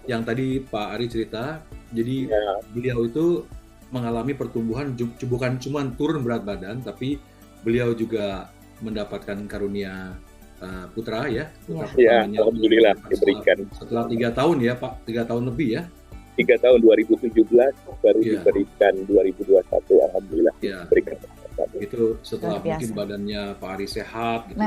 yang tadi Pak Ari cerita, jadi beliau itu mengalami pertumbuhan bukan cuma turun berat badan, tapi beliau juga mendapatkan karunia putra ya. Putra ya, alhamdulillah diberikan. Setelah 3 tahun ya Pak, 3 tahun lebih ya. 3 tahun 2017 baru diberikan 2021 alhamdulillah. Ya. Diberikan. Itu setelah mungkin badannya Pak Ari sehat gitu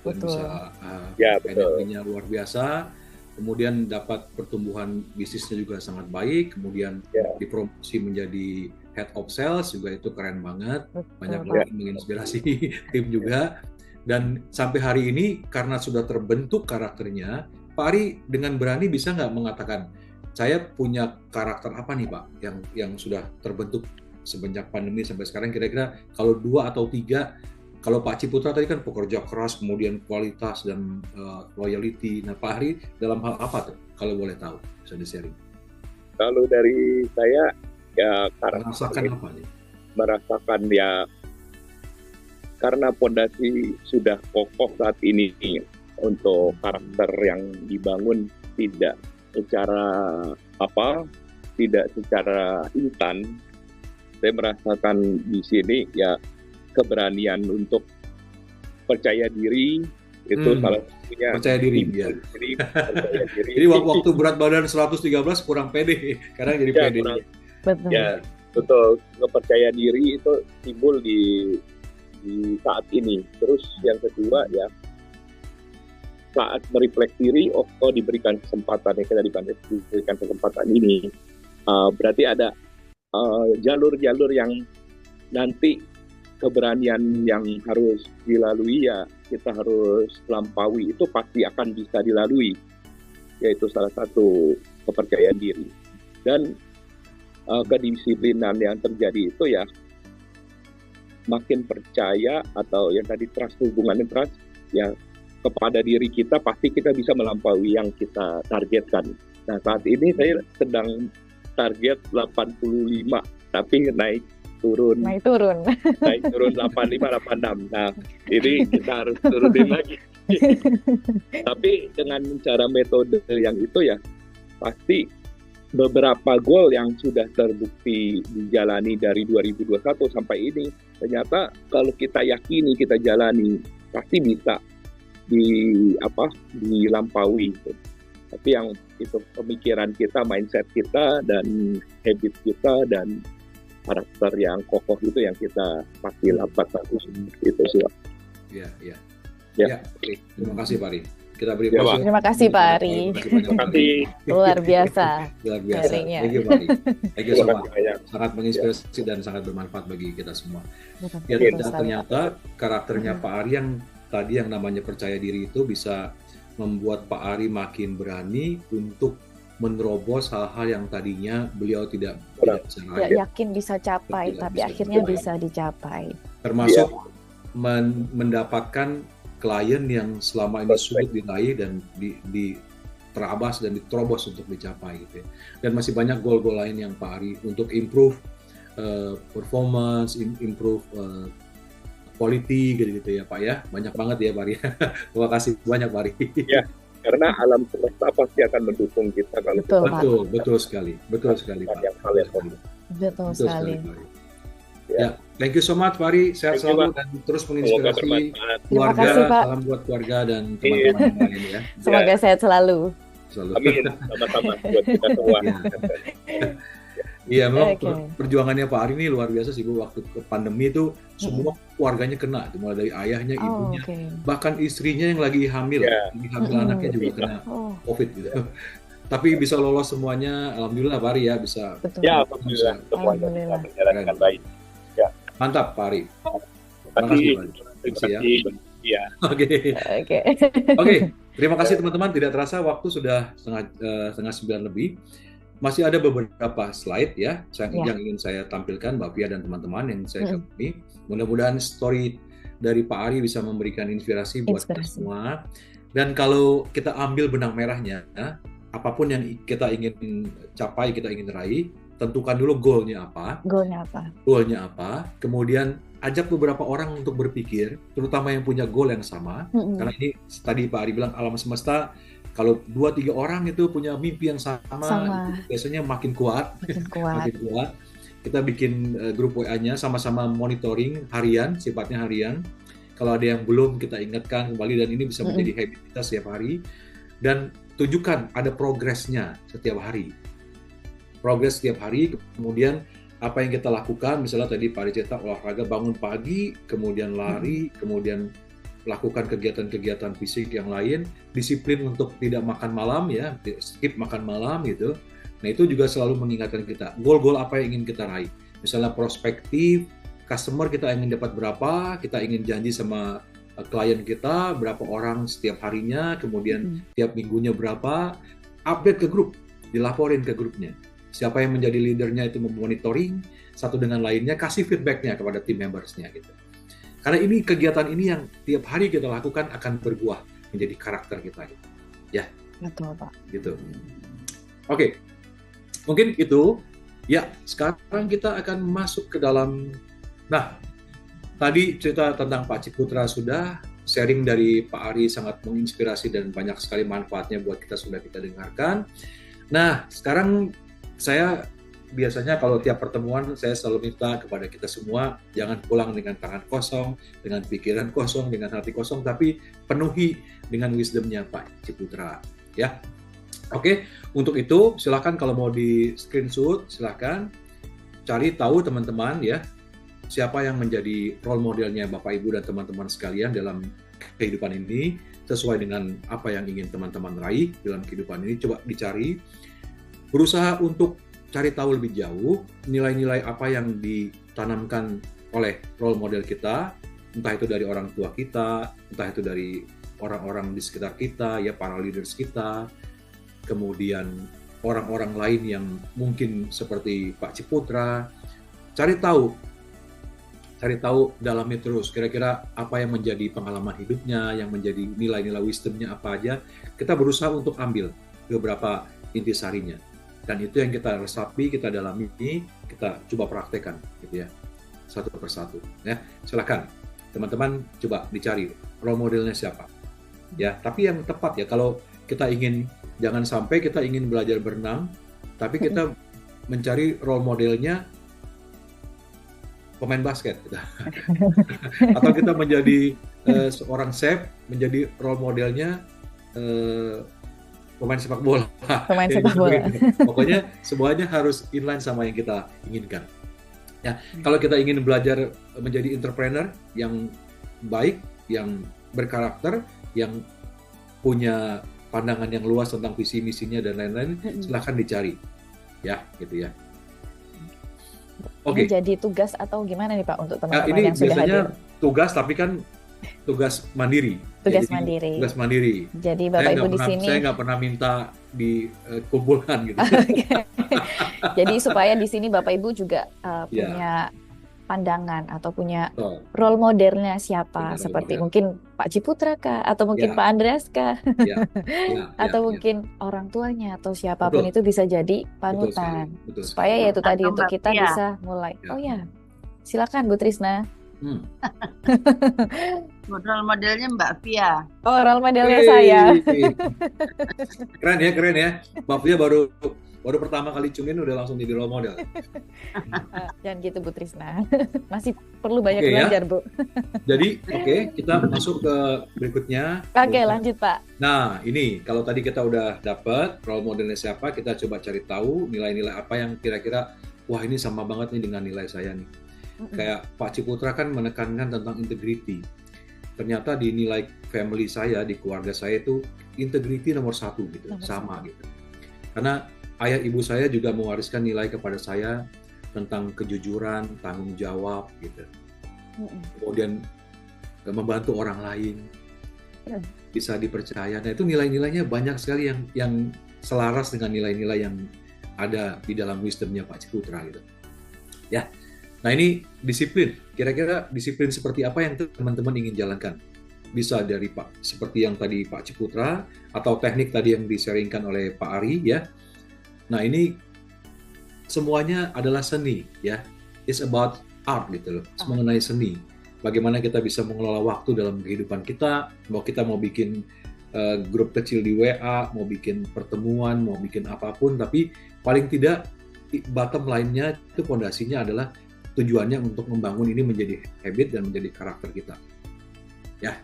betul. Bisa energinya luar biasa. Kemudian dapat pertumbuhan bisnisnya juga sangat baik, kemudian dipromosi menjadi head of sales juga itu keren banget, banyak banget menginspirasi tim juga. Dan sampai hari ini karena sudah terbentuk karakternya, Pak Ari dengan berani bisa nggak mengatakan saya punya karakter apa nih Pak yang sudah terbentuk semenjak pandemi sampai sekarang, kira-kira kalau 2 atau 3. Kalau Pak Ciputra tadi kan pekerja keras, kemudian kualitas dan loyalty. Nah Pak Ari dalam hal apa tuh? Kalau boleh tahu, bisa di-sharing. Kalau dari saya ya Merasakan apa nih? merasakan ya karena pondasi sudah kokoh saat ini untuk karakter yang dibangun tidak secara instan. Saya merasakan di sini ya keberanian untuk percaya diri itu salah satunya. Percaya diri, ya. Percaya diri. Jadi waktu berat badan 113 kurang pede, kadang jadi pede. Betul. Ya, betul. Kepercaya diri itu timbul di saat ini. Terus yang kedua ya, saat merefleksi diri, diberikan kesempatan, kita diberikan kesempatan ini, berarti ada jalur-jalur yang nanti keberanian yang harus dilalui ya kita harus lampaui, itu pasti akan bisa dilalui, yaitu salah satu kepercayaan diri. Dan kedisiplinan yang terjadi itu ya makin percaya, atau yang tadi trust, hubungan trust ya kepada diri kita, pasti kita bisa melampaui yang kita targetkan. Nah saat ini saya sedang target 85, tapi naik turun 85, 86. Nah ini kita harus turunin lagi. Tapi dengan cara metode yang itu ya pasti beberapa goal yang sudah terbukti dijalani dari 2021 sampai ini, ternyata kalau kita yakini, kita jalani, pasti bisa dilampaui. Tapi yang itu pemikiran kita, mindset kita, dan habit kita, dan karakter yang kokoh itu yang kita pasti dapat itu sih. Ya. Ya. Terima kasih Pak Ari. Kita beri Ya, aplaus. Terima kasih Pak Ari. Terima kasih. Luar biasa. Luar biasa. sharingnya. Thank you Pak Ari. Thank you so Terima much. kasih banyak. Sangat menginspirasi dan sangat bermanfaat bagi kita semua. Betul, Ya, betul dan sekali, ternyata karakternya Pak Ari yang tadi yang namanya percaya diri itu bisa membuat Pak Ari makin berani untuk menerobos hal-hal yang tadinya beliau tidak bisa Pak. raih. Yakin bisa capai, Betul, tapi bisa akhirnya capai. bisa dicapai. Termasuk mendapatkan klien yang selama ini sulit diraih dan terabas dan diterobos untuk dicapai gitu ya. Dan masih banyak goal-goal lain yang Pak Ari untuk improve performance, improve quality gitu ya Pak ya. Banyak banget ya Pak Ari. Terima kasih banyak Pak Ari. Ya, karena alam semesta pasti akan mendukung kita kalau Betul, kita Pak. Betul sekali Pak. yang hal yang baik. Betul sekali. Pak Ari. Ya. Ya, thank you so much Pak Ari. Sehat Thank you, selalu Pak. dan terus Semoga menginspirasi bermanfaat. Terima keluarga. kasih, Pak. Salam buat keluarga dan teman-teman yang lain ya. Semoga sehat selalu. Selalu. Amin, sama-sama buat kita semua. Iya, memang Oke. perjuangannya Pak Ari ini luar biasa sih Bu. Waktu ke pandemi itu semua keluarganya kena, mulai dari ayahnya, Oh, ibunya, oke. bahkan istrinya yang lagi hamil, Ya. anaknya juga kena Oh, COVID gitu. Tapi bisa lolos semuanya, alhamdulillah Pak Ari ya bisa. betul. Ya, alhamdulillah semuanya bisa Alhamdulillah. berjalan dengan baik. Mantap Pak Ari. Terima kasih. Pak Ari. Terima kasih. Ya. Oke. Oke. Oke, terima kasih teman-teman. Tidak terasa waktu sudah setengah 9 lebih. Masih ada beberapa slide ya yang ingin saya tampilkan, Mbak Pia dan teman-teman yang saya kagumi. Mudah-mudahan story dari Pak Ari bisa memberikan inspirasi buat kita semua. Dan kalau kita ambil benang merahnya, apapun yang kita ingin capai, kita ingin raih, tentukan dulu goalnya apa. Goalnya apa. Kemudian ajak beberapa orang untuk berpikir, terutama yang punya goal yang sama. Karena ini tadi Pak Ari bilang alam semesta, kalau 2-3 orang itu punya mimpi yang sama. Biasanya makin kuat. Makin kuat. Kita bikin grup WA-nya, sama-sama monitoring harian, sifatnya harian. Kalau ada yang belum, kita ingatkan kembali, dan ini bisa menjadi habit kita setiap hari. Dan tunjukkan ada progresnya setiap hari. Progres setiap hari, kemudian apa yang kita lakukan, misalnya tadi Pak Ari cerita olahraga, bangun pagi, kemudian lari, kemudian lakukan kegiatan-kegiatan fisik yang lain, disiplin untuk tidak makan malam ya, skip makan malam gitu. Nah itu juga selalu mengingatkan kita, goal-goal apa yang ingin kita raih. Misalnya prospektif, customer kita ingin dapat berapa, kita ingin janji sama klien kita, berapa orang setiap harinya, kemudian tiap minggunya berapa, update ke grup, dilaporin ke grupnya. Siapa yang menjadi leadernya itu memonitoring, satu dengan lainnya, kasih feedbacknya kepada tim membersnya gitu. Karena ini kegiatan ini yang tiap hari kita lakukan akan berbuah menjadi karakter kita gitu. Ya. Betul, Pak. Gitu. Oke. Mungkin itu. Ya, sekarang kita akan masuk ke dalam. Nah, tadi cerita tentang Pak Ciputra sudah, sharing dari Pak Ari sangat menginspirasi dan banyak sekali manfaatnya buat kita sudah kita dengarkan. Nah, sekarang saya biasanya kalau tiap pertemuan saya selalu minta kepada kita semua jangan pulang dengan tangan kosong, dengan pikiran kosong, dengan hati kosong, tapi penuhi dengan wisdomnya Pak Ciputra. Ya, oke. Untuk itu silakan kalau mau di screenshot silakan cari tahu teman-teman ya siapa yang menjadi role modelnya Bapak Ibu dan teman-teman sekalian dalam kehidupan ini sesuai dengan apa yang ingin teman-teman raih dalam kehidupan ini. Coba dicari, berusaha untuk cari tahu lebih jauh nilai-nilai apa yang ditanamkan oleh role model kita, entah itu dari orang tua kita, entah itu dari orang-orang di sekitar kita, ya para leaders kita, kemudian orang-orang lain yang mungkin seperti Pak Ciputra. Cari tahu dalami terus kira-kira apa yang menjadi pengalaman hidupnya, yang menjadi nilai-nilai wisdomnya apa aja. Kita berusaha untuk ambil beberapa intisarinya, dan itu yang kita resapi, kita dalami, kita coba praktekkan gitu ya, satu persatu ya. Silakan teman-teman coba dicari role modelnya siapa ya, tapi yang tepat ya. Kalau kita ingin, jangan sampai kita ingin belajar berenang tapi kita mencari role modelnya pemain basket gitu. Atau kita menjadi seorang chef, menjadi role modelnya pemain sepak bola. Pemain sepak bola. Pokoknya semuanya harus inline sama yang kita inginkan. Ya, kalau kita ingin belajar menjadi entrepreneur yang baik, yang berkarakter, yang punya pandangan yang luas tentang visi misinya dan lain-lain, silahkan dicari, ya, gitu ya. Ini jadi tugas atau gimana nih Pak untuk teman-teman ini yang sudah hadir? Biasanya tugas, tapi kan tugas mandiri. Tugas Jadi, mandiri. Tugas mandiri. Jadi Bapak Ibu di sini. Saya nggak pernah minta dikumpulkan gitu. Jadi supaya di sini Bapak Ibu juga punya pandangan atau punya role modelnya siapa, seperti mungkin Pak Ciputra kah, atau mungkin Pak Andreas kah, atau mungkin orang tuanya atau siapapun itu bisa jadi panutan. Betul supaya ya itu tadi untuk kita bisa mulai. Oh ya, silakan Bu Trisna. Role modelnya Mbak Fia. Oh, role modelnya saya. Keren ya. Mbak Fia baru pertama kali tune-in udah langsung jadi role model. Jangan gitu Bu Trisna. Masih perlu banyak belajar ya. Bu. Jadi kita masuk ke berikutnya. Oke, lanjut Pak. Nah ini kalau tadi kita udah dapat role modelnya siapa, kita coba cari tahu nilai-nilai apa yang kira-kira wah ini sama banget nih dengan nilai saya nih. Kayak Pak Ciputra kan menekankan tentang integrity. Ternyata di nilai family saya, di keluarga saya itu integrity nomor 1 gitu, sama gitu. Karena ayah ibu saya juga mewariskan nilai kepada saya tentang kejujuran, tanggung jawab gitu. Kemudian membantu orang lain, bisa dipercaya. Nah itu nilai-nilainya banyak sekali yang selaras dengan nilai-nilai yang ada di dalam wisdomnya Pak Ciputra gitu. Ya, nah ini disiplin. Kira-kira disiplin seperti apa yang teman-teman ingin jalankan? Bisa dari Pak, seperti yang tadi Pak Ciputra, atau teknik tadi yang di-sharingkan oleh Pak Ari ya. Nah ini semuanya adalah seni ya, it's about art gitu loh, mengenai seni. Bagaimana kita bisa mengelola waktu dalam kehidupan kita, kita mau bikin grup kecil di WA, mau bikin pertemuan, mau bikin apapun, tapi paling tidak bottom line-nya itu fondasinya adalah tujuannya untuk membangun ini menjadi habit dan menjadi karakter kita. Ya.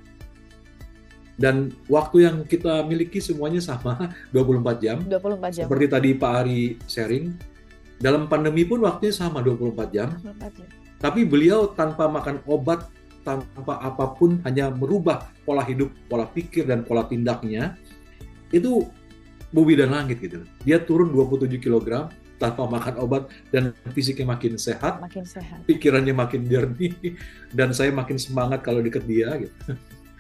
Dan waktu yang kita miliki semuanya sama, 24 jam. 24 jam. Seperti tadi Pak Ari sharing, dalam pandemi pun waktunya sama 24 jam. 24 jam. Tapi beliau tanpa makan obat, tanpa apapun, hanya merubah pola hidup, pola pikir, dan pola tindaknya. Itu bumi dan langit gitu. Dia turun 27 kg tanpa makan obat, dan fisiknya makin sehat. Pikirannya makin jernih, dan saya makin semangat kalau deket dia gitu.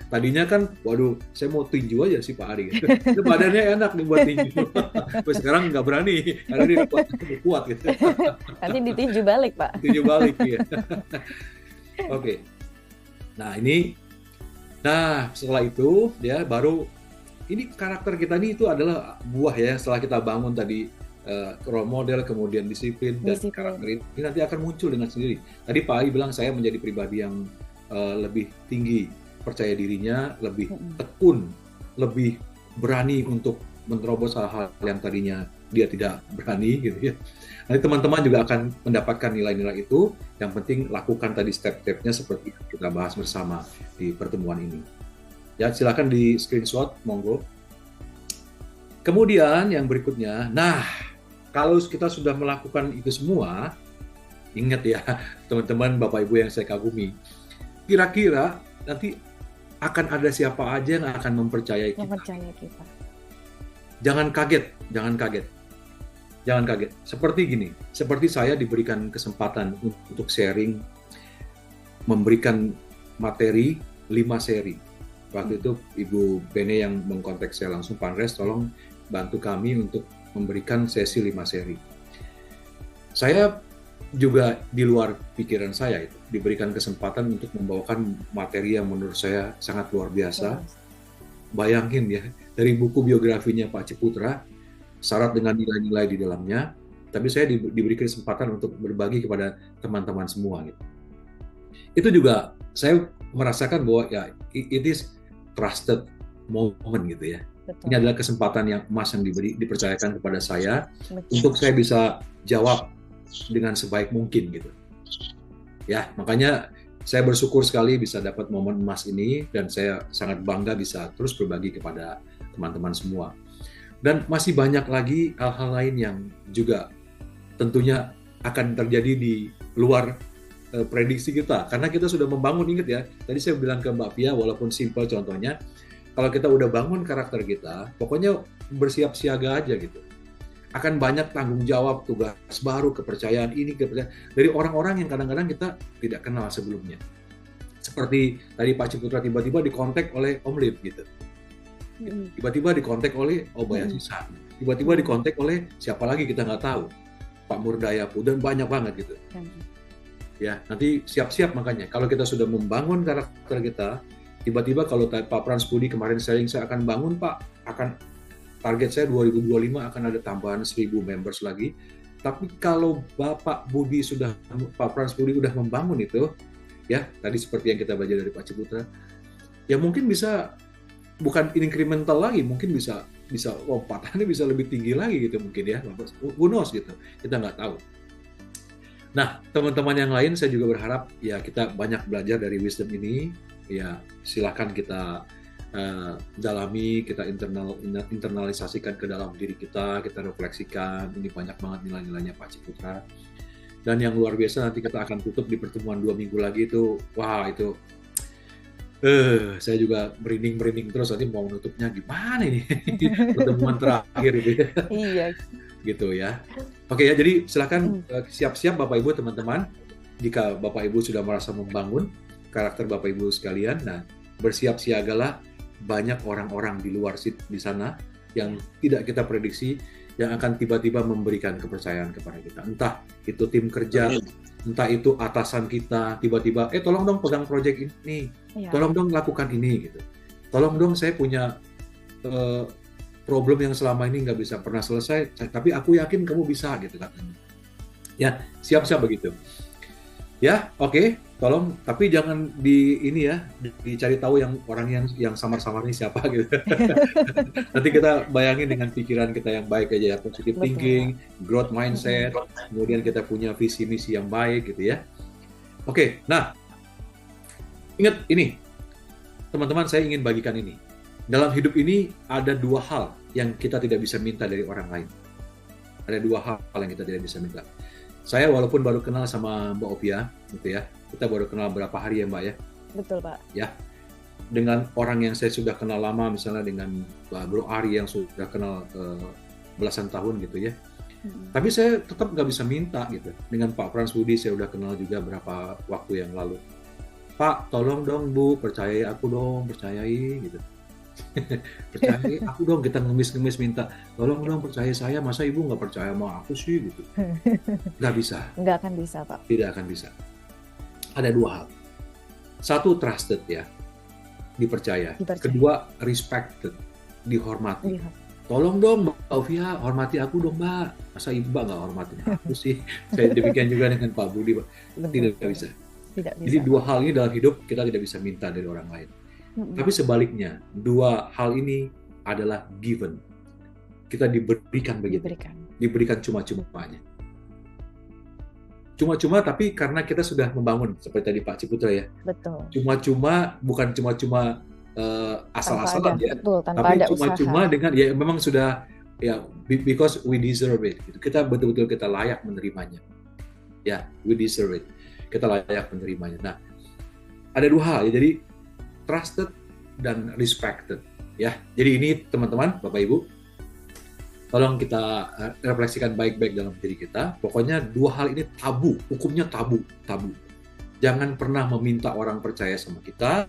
Tadinya kan, waduh, saya mau tinju aja sih Pak Ari. Gitu. Badannya enak nih buat tinju. Terus sekarang nggak berani, karena dia kuat gitu. Nanti ditinju balik Pak. Tinju balik, ya. Oke. Nah ini, setelah itu ya baru, ini karakter kita ini itu adalah buah ya, setelah kita bangun tadi role model, kemudian disiplin, dan Disiplin. karakter ini nanti akan muncul dengan sendiri. Tadi Pak Ali bilang saya menjadi pribadi yang lebih tinggi percaya dirinya, lebih tekun, lebih berani untuk menerobos hal-hal yang tadinya dia tidak berani gitu ya. Nanti teman-teman juga akan mendapatkan nilai-nilai itu. Yang penting lakukan tadi step-stepnya seperti yang kita bahas bersama di pertemuan ini. Ya, silakan di screenshot, monggo. Kemudian yang berikutnya, nah kalau kita sudah melakukan itu semua, ingat ya teman-teman, Bapak Ibu yang saya kagumi, kira-kira nanti akan ada siapa aja yang akan mempercayai Yang kita. percaya kita. Jangan kaget, jangan kaget. Jangan kaget. Seperti gini, seperti saya diberikan kesempatan untuk sharing, memberikan materi 5 seri. Waktu itu Ibu Bene yang mengkontak saya langsung, Pak Andreas tolong bantu kami untuk memberikan sesi 5 seri. Saya juga di luar pikiran saya itu, diberikan kesempatan untuk membawakan materi yang menurut saya sangat luar biasa. Bayangin ya, dari buku biografinya Pak Ciputra, syarat dengan nilai-nilai di dalamnya, tapi saya diberi kesempatan untuk berbagi kepada teman-teman semua gitu. Itu juga saya merasakan bahwa ya it is trusted moment gitu ya. Betul. Ini adalah kesempatan yang emas yang dipercayakan kepada saya Betul. untuk saya bisa jawab dengan sebaik mungkin gitu. Ya, makanya saya bersyukur sekali bisa dapat momen emas ini dan saya sangat bangga bisa terus berbagi kepada teman-teman semua. Dan masih banyak lagi hal-hal lain yang juga tentunya akan terjadi di luar prediksi kita. Karena kita sudah membangun, ingat ya, tadi saya bilang ke Mbak Pia, walaupun simple contohnya, kalau kita udah bangun karakter kita, pokoknya bersiap siaga aja gitu. Akan banyak tanggung jawab, tugas baru, kepercayaan ini, kepercayaan dari orang-orang yang kadang-kadang kita tidak kenal sebelumnya. Seperti tadi Pak Ciputra tiba-tiba dikontak oleh Om Lip gitu. Tiba-tiba dikontak oleh Obaya Sisa. Tiba-tiba dikontak oleh siapa lagi kita nggak tahu. Pak Murdayapu dan banyak banget gitu. Ya, nanti siap-siap makanya. Kalau kita sudah membangun karakter kita, tiba-tiba kalau Pak Frans Budi kemarin sharing, saya akan bangun Pak, akan target saya 2025 akan ada tambahan 1.000 members lagi. Tapi kalau Bapak Budi sudah, Pak Frans Budi sudah membangun itu, ya tadi seperti yang kita belajar dari Pak Ciputra, ya mungkin bisa bukan incremental lagi, mungkin bisa lompatannya bisa lebih tinggi lagi gitu mungkin ya, who knows gitu, kita nggak tahu. Nah, teman-teman yang lain saya juga berharap ya kita banyak belajar dari wisdom ini, ya silakan kita dalami, kita internalisasikan ke dalam diri kita refleksikan. Ini banyak banget nilai-nilainya Pak Ciputra. Dan yang luar biasa nanti kita akan tutup di pertemuan 2 minggu lagi itu, wah itu saya juga merinding terus, nanti mau nutupnya gimana ini pertemuan terakhir itu ya. Iya. Gitu ya. Oke ya, jadi silakan siap-siap Bapak Ibu teman-teman. Jika Bapak Ibu sudah merasa membangun karakter Bapak Ibu sekalian, nah bersiap siagalah, banyak orang-orang di luar di sana yang tidak kita prediksi yang akan tiba-tiba memberikan kepercayaan kepada kita. Entah itu tim kerja, entah itu atasan kita, tiba-tiba, tolong dong pegang proyek ini, tolong dong lakukan ini, gitu. Tolong dong saya punya problem yang selama ini nggak bisa pernah selesai, tapi aku yakin kamu bisa, gitu katanya. Ya, siap-siap begitu. Ya, oke, tolong, tapi jangan dicari tahu yang orang yang samar-samar ini siapa gitu. Nanti kita bayangin dengan pikiran kita yang baik aja ya, positive thinking, growth mindset, kemudian kita punya visi misi yang baik gitu ya. Oke, nah, ingat ini, teman-teman, saya ingin bagikan ini. Dalam hidup ini ada 2 hal yang kita tidak bisa minta dari orang lain. Ada 2 hal yang kita tidak bisa minta. Saya walaupun baru kenal sama Mbak Opia, gitu ya, kita baru kenal berapa hari ya Mbak ya? Betul Pak. Ya, dengan orang yang saya sudah kenal lama, misalnya dengan Mbak Bro Ari yang sudah kenal belasan tahun gitu ya. Tapi saya tetap nggak bisa minta gitu. Dengan Pak Frans Budi saya udah kenal juga berapa waktu yang lalu. Pak, tolong dong Bu, percayai aku dong, percayai gitu. Percayai aku dong, kita ngemis-ngemis minta, tolong dong percaya saya, masa Ibu nggak percaya sama aku sih gitu. Nggak bisa. Nggak akan bisa Pak. Tidak akan bisa. Ada 2 hal. 1, trusted ya, dipercaya. Kedua, respected, dihormati. tolong dong Mbak Ovia, hormati aku dong Mbak. Masa Ibu Mbak nggak hormatin aku sih? Saya demikian juga dengan Pak Budi, Pak. Tidak bisa. Tidak bisa. Jadi dua hal ini dalam hidup kita tidak bisa minta dari orang lain. Tapi sebaliknya, dua hal ini adalah given. Kita diberikan begitu. Diberikan cuma-cumanya. Cuma-cuma tapi karena kita sudah membangun, seperti tadi Pak Ciputra ya. Betul. Cuma-cuma, bukan cuma-cuma asal-asalan ya. Betul, tanpa tapi ada cuma-cuma usaha. dengan ya memang sudah ya because we deserve it. Kita betul-betul kita layak menerimanya. Ya, we deserve it. Kita layak menerimanya. Nah, ada dua hal ya. Jadi trusted dan respected ya. Jadi ini teman-teman, Bapak Ibu, tolong kita refleksikan baik-baik dalam diri kita. Pokoknya dua hal ini tabu, hukumnya tabu. Jangan pernah meminta orang percaya sama kita,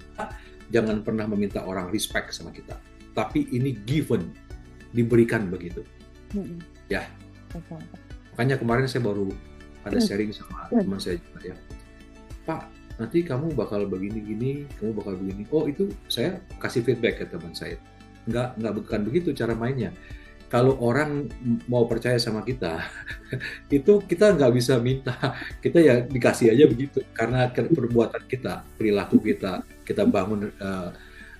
jangan pernah meminta orang respect sama kita. Tapi ini given, diberikan begitu. Ya. Makanya kemarin saya baru ada sharing sama teman saya juga ya. Pak, nanti kamu bakal begini-gini, kamu bakal begini. Oh, itu saya kasih feedback ke teman saya. Bukan begitu cara mainnya. Kalau orang mau percaya sama kita, itu kita nggak bisa minta. Kita ya dikasih aja begitu. Karena perbuatan kita, perilaku kita bangun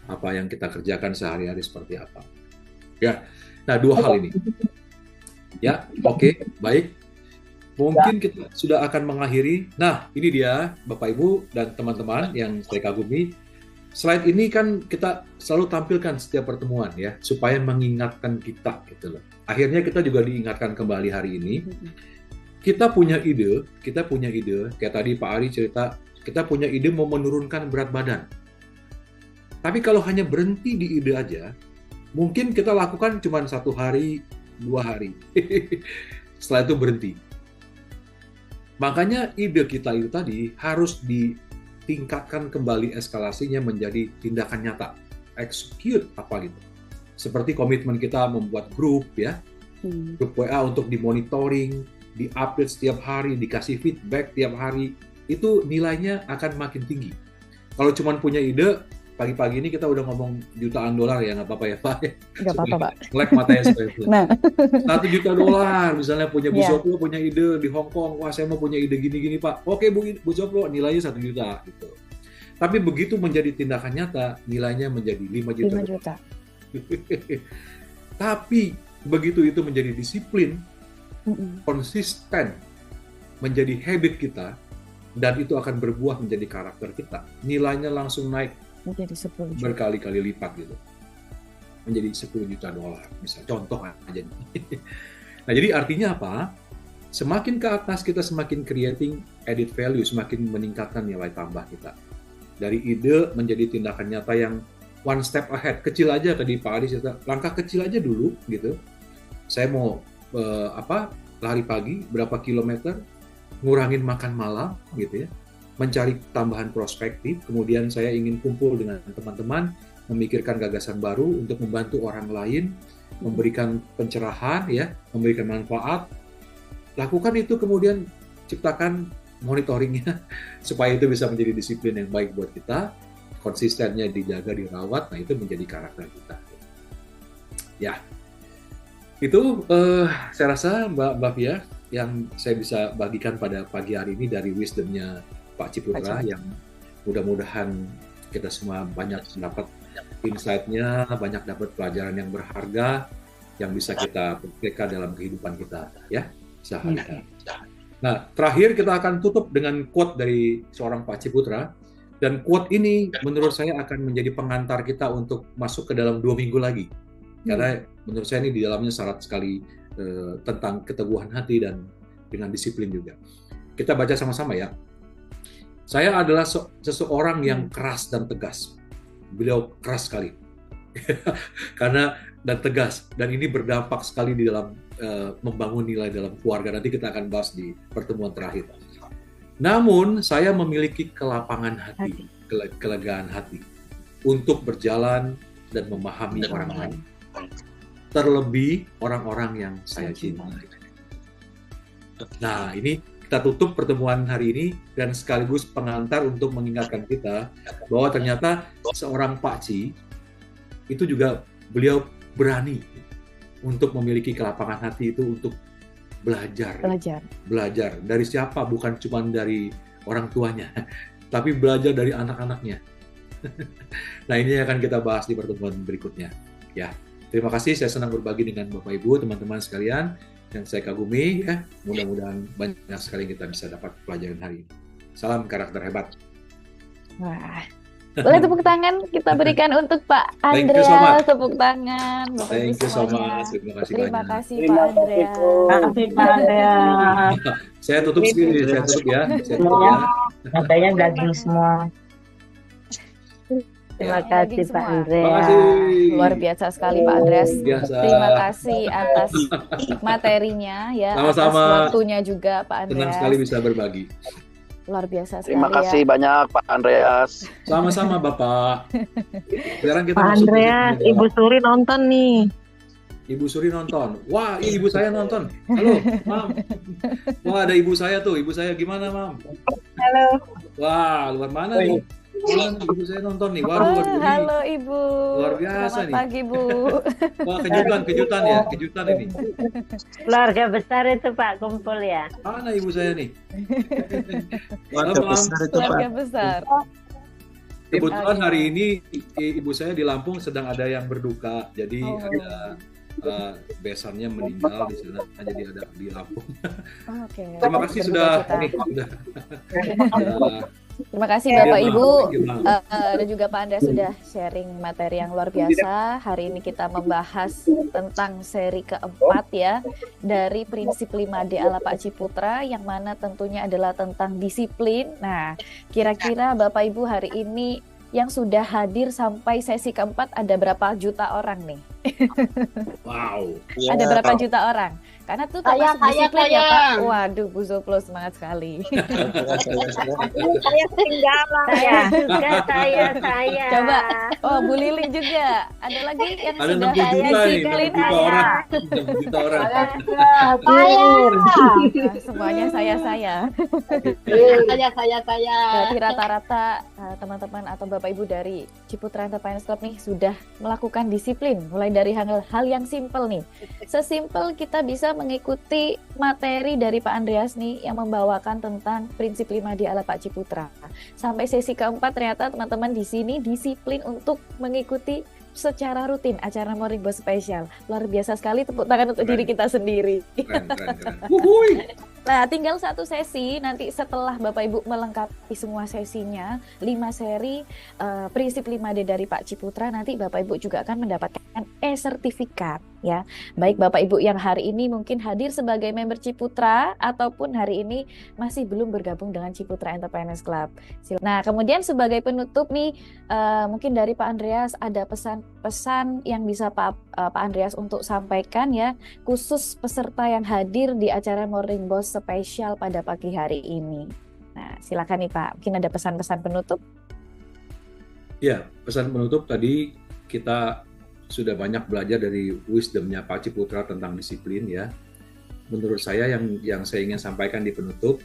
apa yang kita kerjakan sehari-hari seperti apa. Ya, nah dua hal ini. Ya, oke, baik. Mungkin kita sudah akan mengakhiri. Nah, ini dia Bapak Ibu dan teman-teman yang saya kagumi. Slide ini kan kita selalu tampilkan setiap pertemuan ya, supaya mengingatkan kita gitu loh. Akhirnya kita juga diingatkan kembali hari ini. Kita punya ide, kayak tadi Pak Ari cerita, kita punya ide mau menurunkan berat badan. Tapi kalau hanya berhenti di ide aja, mungkin kita lakukan cuma 1 hari, 2 hari. Setelah itu berhenti. Makanya ide kita itu tadi harus ditingkatkan kembali eskalasinya menjadi tindakan nyata, execute apa gitu. Seperti komitmen kita membuat grup ya, grup WA untuk dimonitoring, diupdate setiap hari, dikasih feedback tiap hari, itu nilainya akan makin tinggi. Kalau cuma punya ide, pagi-pagi ini kita udah ngomong jutaan dolar ya, nggak apa-apa ya Pak? Nggak apa-apa Pak. Like matanya supaya Nah. $1 juta misalnya punya Bu Soplo punya ide di Hong Kong, wah saya mau punya ide gini-gini Pak. Oke Bu Soplo, nilainya 1 juta gitu. Tapi begitu menjadi tindakan nyata, nilainya menjadi 5 juta. 5 juta. Tapi begitu itu menjadi disiplin, konsisten, menjadi habit kita, dan itu akan berbuah menjadi karakter kita. Nilainya langsung naik menjadi 10 juta. Berkali-kali lipat gitu. Menjadi $10 juta misalnya. Contoh aja. Nah, jadi artinya apa? Semakin ke atas kita semakin creating added value, semakin meningkatkan nilai tambah kita. Dari ide menjadi tindakan nyata yang one step ahead. Kecil aja tadi Pak Adi cerita, langkah kecil aja dulu gitu. Saya mau lari pagi berapa kilometer, ngurangin makan malam gitu ya. Mencari tambahan perspektif, kemudian saya ingin kumpul dengan teman-teman, memikirkan gagasan baru untuk membantu orang lain, memberikan pencerahan, ya, memberikan manfaat. Lakukan itu, kemudian ciptakan monitoringnya supaya itu bisa menjadi disiplin yang baik buat kita, konsistennya dijaga, dirawat, nah itu menjadi karakter kita. Ya, itu saya rasa Mbak Fia yang saya bisa bagikan pada pagi hari ini dari wisdom-nya Pak Ciputra, yang mudah-mudahan kita semua banyak dapat insight-nya, banyak dapat pelajaran yang berharga yang bisa kita praktekkan dalam kehidupan kita, ya, sehari-hari. Nah, terakhir kita akan tutup dengan quote dari seorang Pak Ciputra, dan quote ini menurut saya akan menjadi pengantar kita untuk masuk ke dalam 2 minggu lagi, karena menurut saya ini di dalamnya syarat sekali tentang keteguhan hati dan dengan disiplin juga. Kita baca sama-sama ya. Saya adalah seseorang yang keras dan tegas. Beliau keras sekali. Karena dan tegas, dan ini berdampak sekali di dalam membangun nilai dalam keluarga. Nanti kita akan bahas di pertemuan terakhir. Namun saya memiliki kelapangan hati, kelegaan hati untuk berjalan dan memahami orang lain. Terlebih orang-orang yang saya cintai. Nah, ini kita tutup pertemuan hari ini dan sekaligus pengantar untuk mengingatkan kita bahwa ternyata seorang Pak Ci itu juga beliau berani untuk memiliki kelapangan hati itu untuk belajar. Belajar dari siapa? Bukan cuma dari orang tuanya, tapi belajar dari anak-anaknya. Nah, ini akan kita bahas di pertemuan berikutnya. Ya, terima kasih. Saya senang berbagi dengan Bapak Ibu, teman-teman sekalian yang saya kagumi. Ya, mudah-mudahan banyak sekali kita bisa dapat pelajaran hari ini. Salam karakter hebat. Wah, boleh tepuk tangan kita berikan untuk Pak Thank you so Andreas. much. Tepuk tangan, Bapak Ibu Thank you so semuanya. much. Terima kasih Terima banyak. kasih Pak Andreas. Makasih Pak Andreas. Saya tutup sendiri. Saya tutup ya. Saya tutup ya. Matanya daging semua. Terima Ya, kasih daging Pak semua. Terima Andreas. kasih. Luar biasa sekali Pak Andreas. Biasa. Terima kasih atas materinya ya, atas Sama-sama. waktunya juga Pak Senang Andreas. sekali bisa berbagi. Luar biasa sekali Terima kasih ya. banyak Pak Andreas. Sama-sama Bapak. Sekarang kita Pak masuk ke Andreas, segmen Ibu Suri nonton nih. Ibu Suri nonton. Wah, ibu saya nonton. Halo, Mam. Wah, ada ibu saya tuh. Ibu saya gimana, Mam? Halo. Wah, luar mana nih? Mana ibu saya nonton nih. Waduh, ini Halo Ibu. luar biasa Selamat nih. pagi Bu. Wah, kejutan ya, kejutan ini. Keluarga besar itu Pak kumpul ya. Mana ibu saya nih? Keluarga Halo, Mam. besar itu Pak. Keluarga besar. Kebetulan hari ini ibu saya di Lampung sedang ada yang berduka. Jadi Oh. ada besannya meninggal di sana. Jadi ada di Lampung. Oke. Terima kasih sudah Berduka cita. sudah. Terima kasih Iya, Bapak Mam. Ibu Thank you, Mam. dan juga Pak Andreas sudah sharing materi yang luar biasa. Hari ini kita membahas tentang seri keempat ya dari prinsip 5D ala Pak Ciputra yang mana tentunya adalah tentang disiplin. Nah, kira-kira Bapak Ibu hari ini yang sudah hadir sampai sesi keempat ada berapa juta orang nih? Wow. Ada berapa juta orang? Karena tuh termasuk disiplin ya Pak. Waduh, Bu Zoplo semangat sekali. Saya ketinggalan. Saya juga, saya. Coba, oh Bu Lili juga. Ada lagi yang Ada sudah 60 juta nih, 60 disiplin juta saya. orang. 60 juta orang. Nah, semuanya saya. Saya. Berarti rata-rata teman-teman atau Bapak Ibu dari Ciputra Enterprise Club nih sudah melakukan disiplin. Mulai dari hal yang simpel nih. Sesimpel kita bisa mengikuti materi dari Pak Andreas nih yang membawakan tentang prinsip 5D ala Pak Ciputra. Sampai sesi keempat ternyata teman-teman di sini disiplin untuk mengikuti secara rutin acara Morning Boss Special. Luar biasa sekali, tepuk tangan untuk diri kita sendiri. Keren. Wuhui. Nah, tinggal satu sesi nanti setelah Bapak Ibu melengkapi semua sesinya, 5 seri prinsip 5D dari Pak Ciputra, nanti Bapak Ibu juga akan mendapatkan e-sertifikat ya. Baik Bapak Ibu yang hari ini mungkin hadir sebagai member Ciputra ataupun hari ini masih belum bergabung dengan Ciputra Enterprise Club. Nah, kemudian sebagai penutup nih mungkin dari Pak Andreas ada pesan-pesan yang bisa Pak Andreas untuk sampaikan ya, khusus peserta yang hadir di acara Morning Boss spesial pada pagi hari ini. Nah, silakan nih Pak, mungkin ada pesan-pesan penutup? Ya, pesan penutup tadi kita sudah banyak belajar dari wisdomnya Pak Ciputra tentang disiplin ya. Menurut saya yang saya ingin sampaikan di penutup.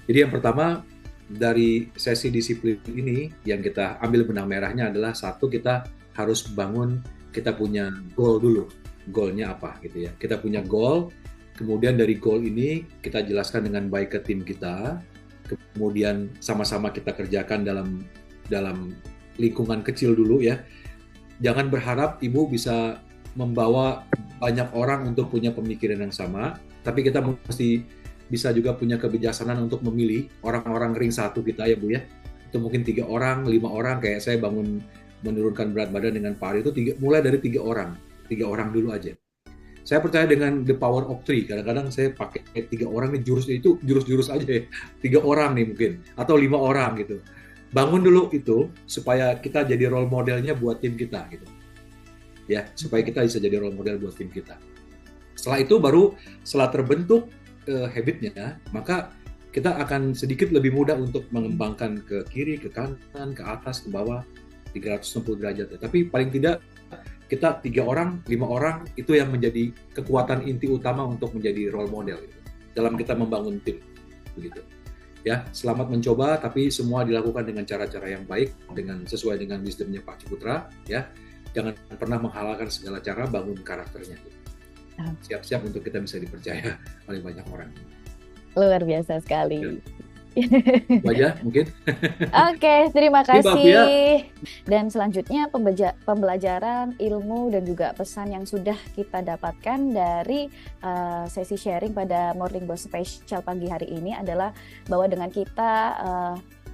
Jadi yang pertama dari sesi disiplin ini yang kita ambil benang merahnya adalah satu, kita harus bangun, kita punya goal dulu. Goalnya apa gitu ya. Kita punya goal. Kemudian dari goal ini kita jelaskan dengan baik ke tim kita, kemudian sama-sama kita kerjakan dalam lingkungan kecil dulu ya. Jangan berharap Ibu bisa membawa banyak orang untuk punya pemikiran yang sama, tapi kita mesti bisa juga punya kebijaksanaan untuk memilih orang-orang ring satu kita ya Bu ya. Itu mungkin 3 orang, 5 orang, kayak saya bangun menurunkan berat badan dengan Pak Ari itu mulai dari 3 orang dulu aja. Saya percaya dengan the power of 3. Kadang-kadang saya pakai 3 orang nih, jurus aja ya. 3 orang nih mungkin, atau 5 orang gitu. Bangun dulu itu supaya kita jadi role modelnya buat tim kita gitu. Ya, supaya kita bisa jadi role model buat tim kita. Setelah itu baru setelah terbentuk habitnya, maka kita akan sedikit lebih mudah untuk mengembangkan ke kiri, ke kanan, ke atas, ke bawah 360 derajat. Tapi paling tidak kita 3 orang, 5 orang itu yang menjadi kekuatan inti utama untuk menjadi role model gitu, dalam kita membangun tim begitu. Ya, selamat mencoba, tapi semua dilakukan dengan cara-cara yang baik, sesuai dengan wisdomnya Pak Ciputra ya. jangan pernah menghalalkan segala cara bangun karakternya. Siap-siap untuk kita bisa dipercaya oleh banyak orang. Luar biasa sekali. Wajah mungkin. Oke, terima Mbak Fia. kasih. Dan selanjutnya pembelajaran, ilmu, dan juga pesan yang sudah kita dapatkan dari sesi sharing pada Morning Boss Special pagi hari ini adalah bahwa dengan kita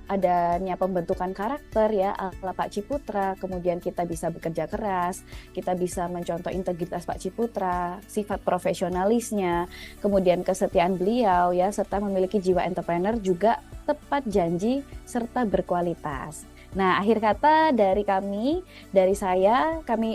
adanya pembentukan karakter ya ala Pak Ciputra, kemudian kita bisa bekerja keras, kita bisa mencontoh integritas Pak Ciputra, sifat profesionalisnya, kemudian kesetiaan beliau ya, serta memiliki jiwa entrepreneur juga tepat janji serta berkualitas. Nah, akhir kata dari kami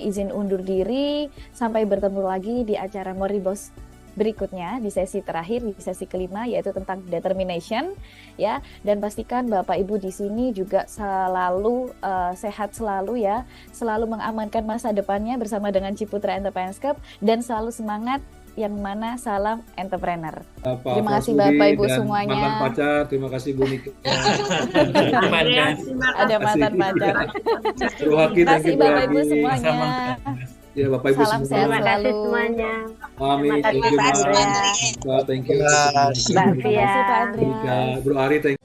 izin undur diri, sampai bertemu lagi di acara Morning Boss berikutnya di sesi terakhir, di sesi kelima, yaitu tentang determination ya, dan pastikan Bapak Ibu di sini juga selalu sehat selalu ya, selalu mengamankan masa depannya bersama dengan Ciputra Entrepreneurs Club, dan selalu semangat, yang mana salam entrepreneur. Terima kasih Bapak Ibu semuanya. Mantan pacar, terima kasih Bu Nika. Ada mantan pacar. Terima kasih Bapak Ibu semuanya. Ya, Bapak Ibu salam semua. sehat Terima kasih selalu. semuanya. Amin. Terima kasih Thank you, Pak Mbak. Andrea. Thank you. Mbak Terima kasih Pak Fia. Andreas. Bro Ari, thank you.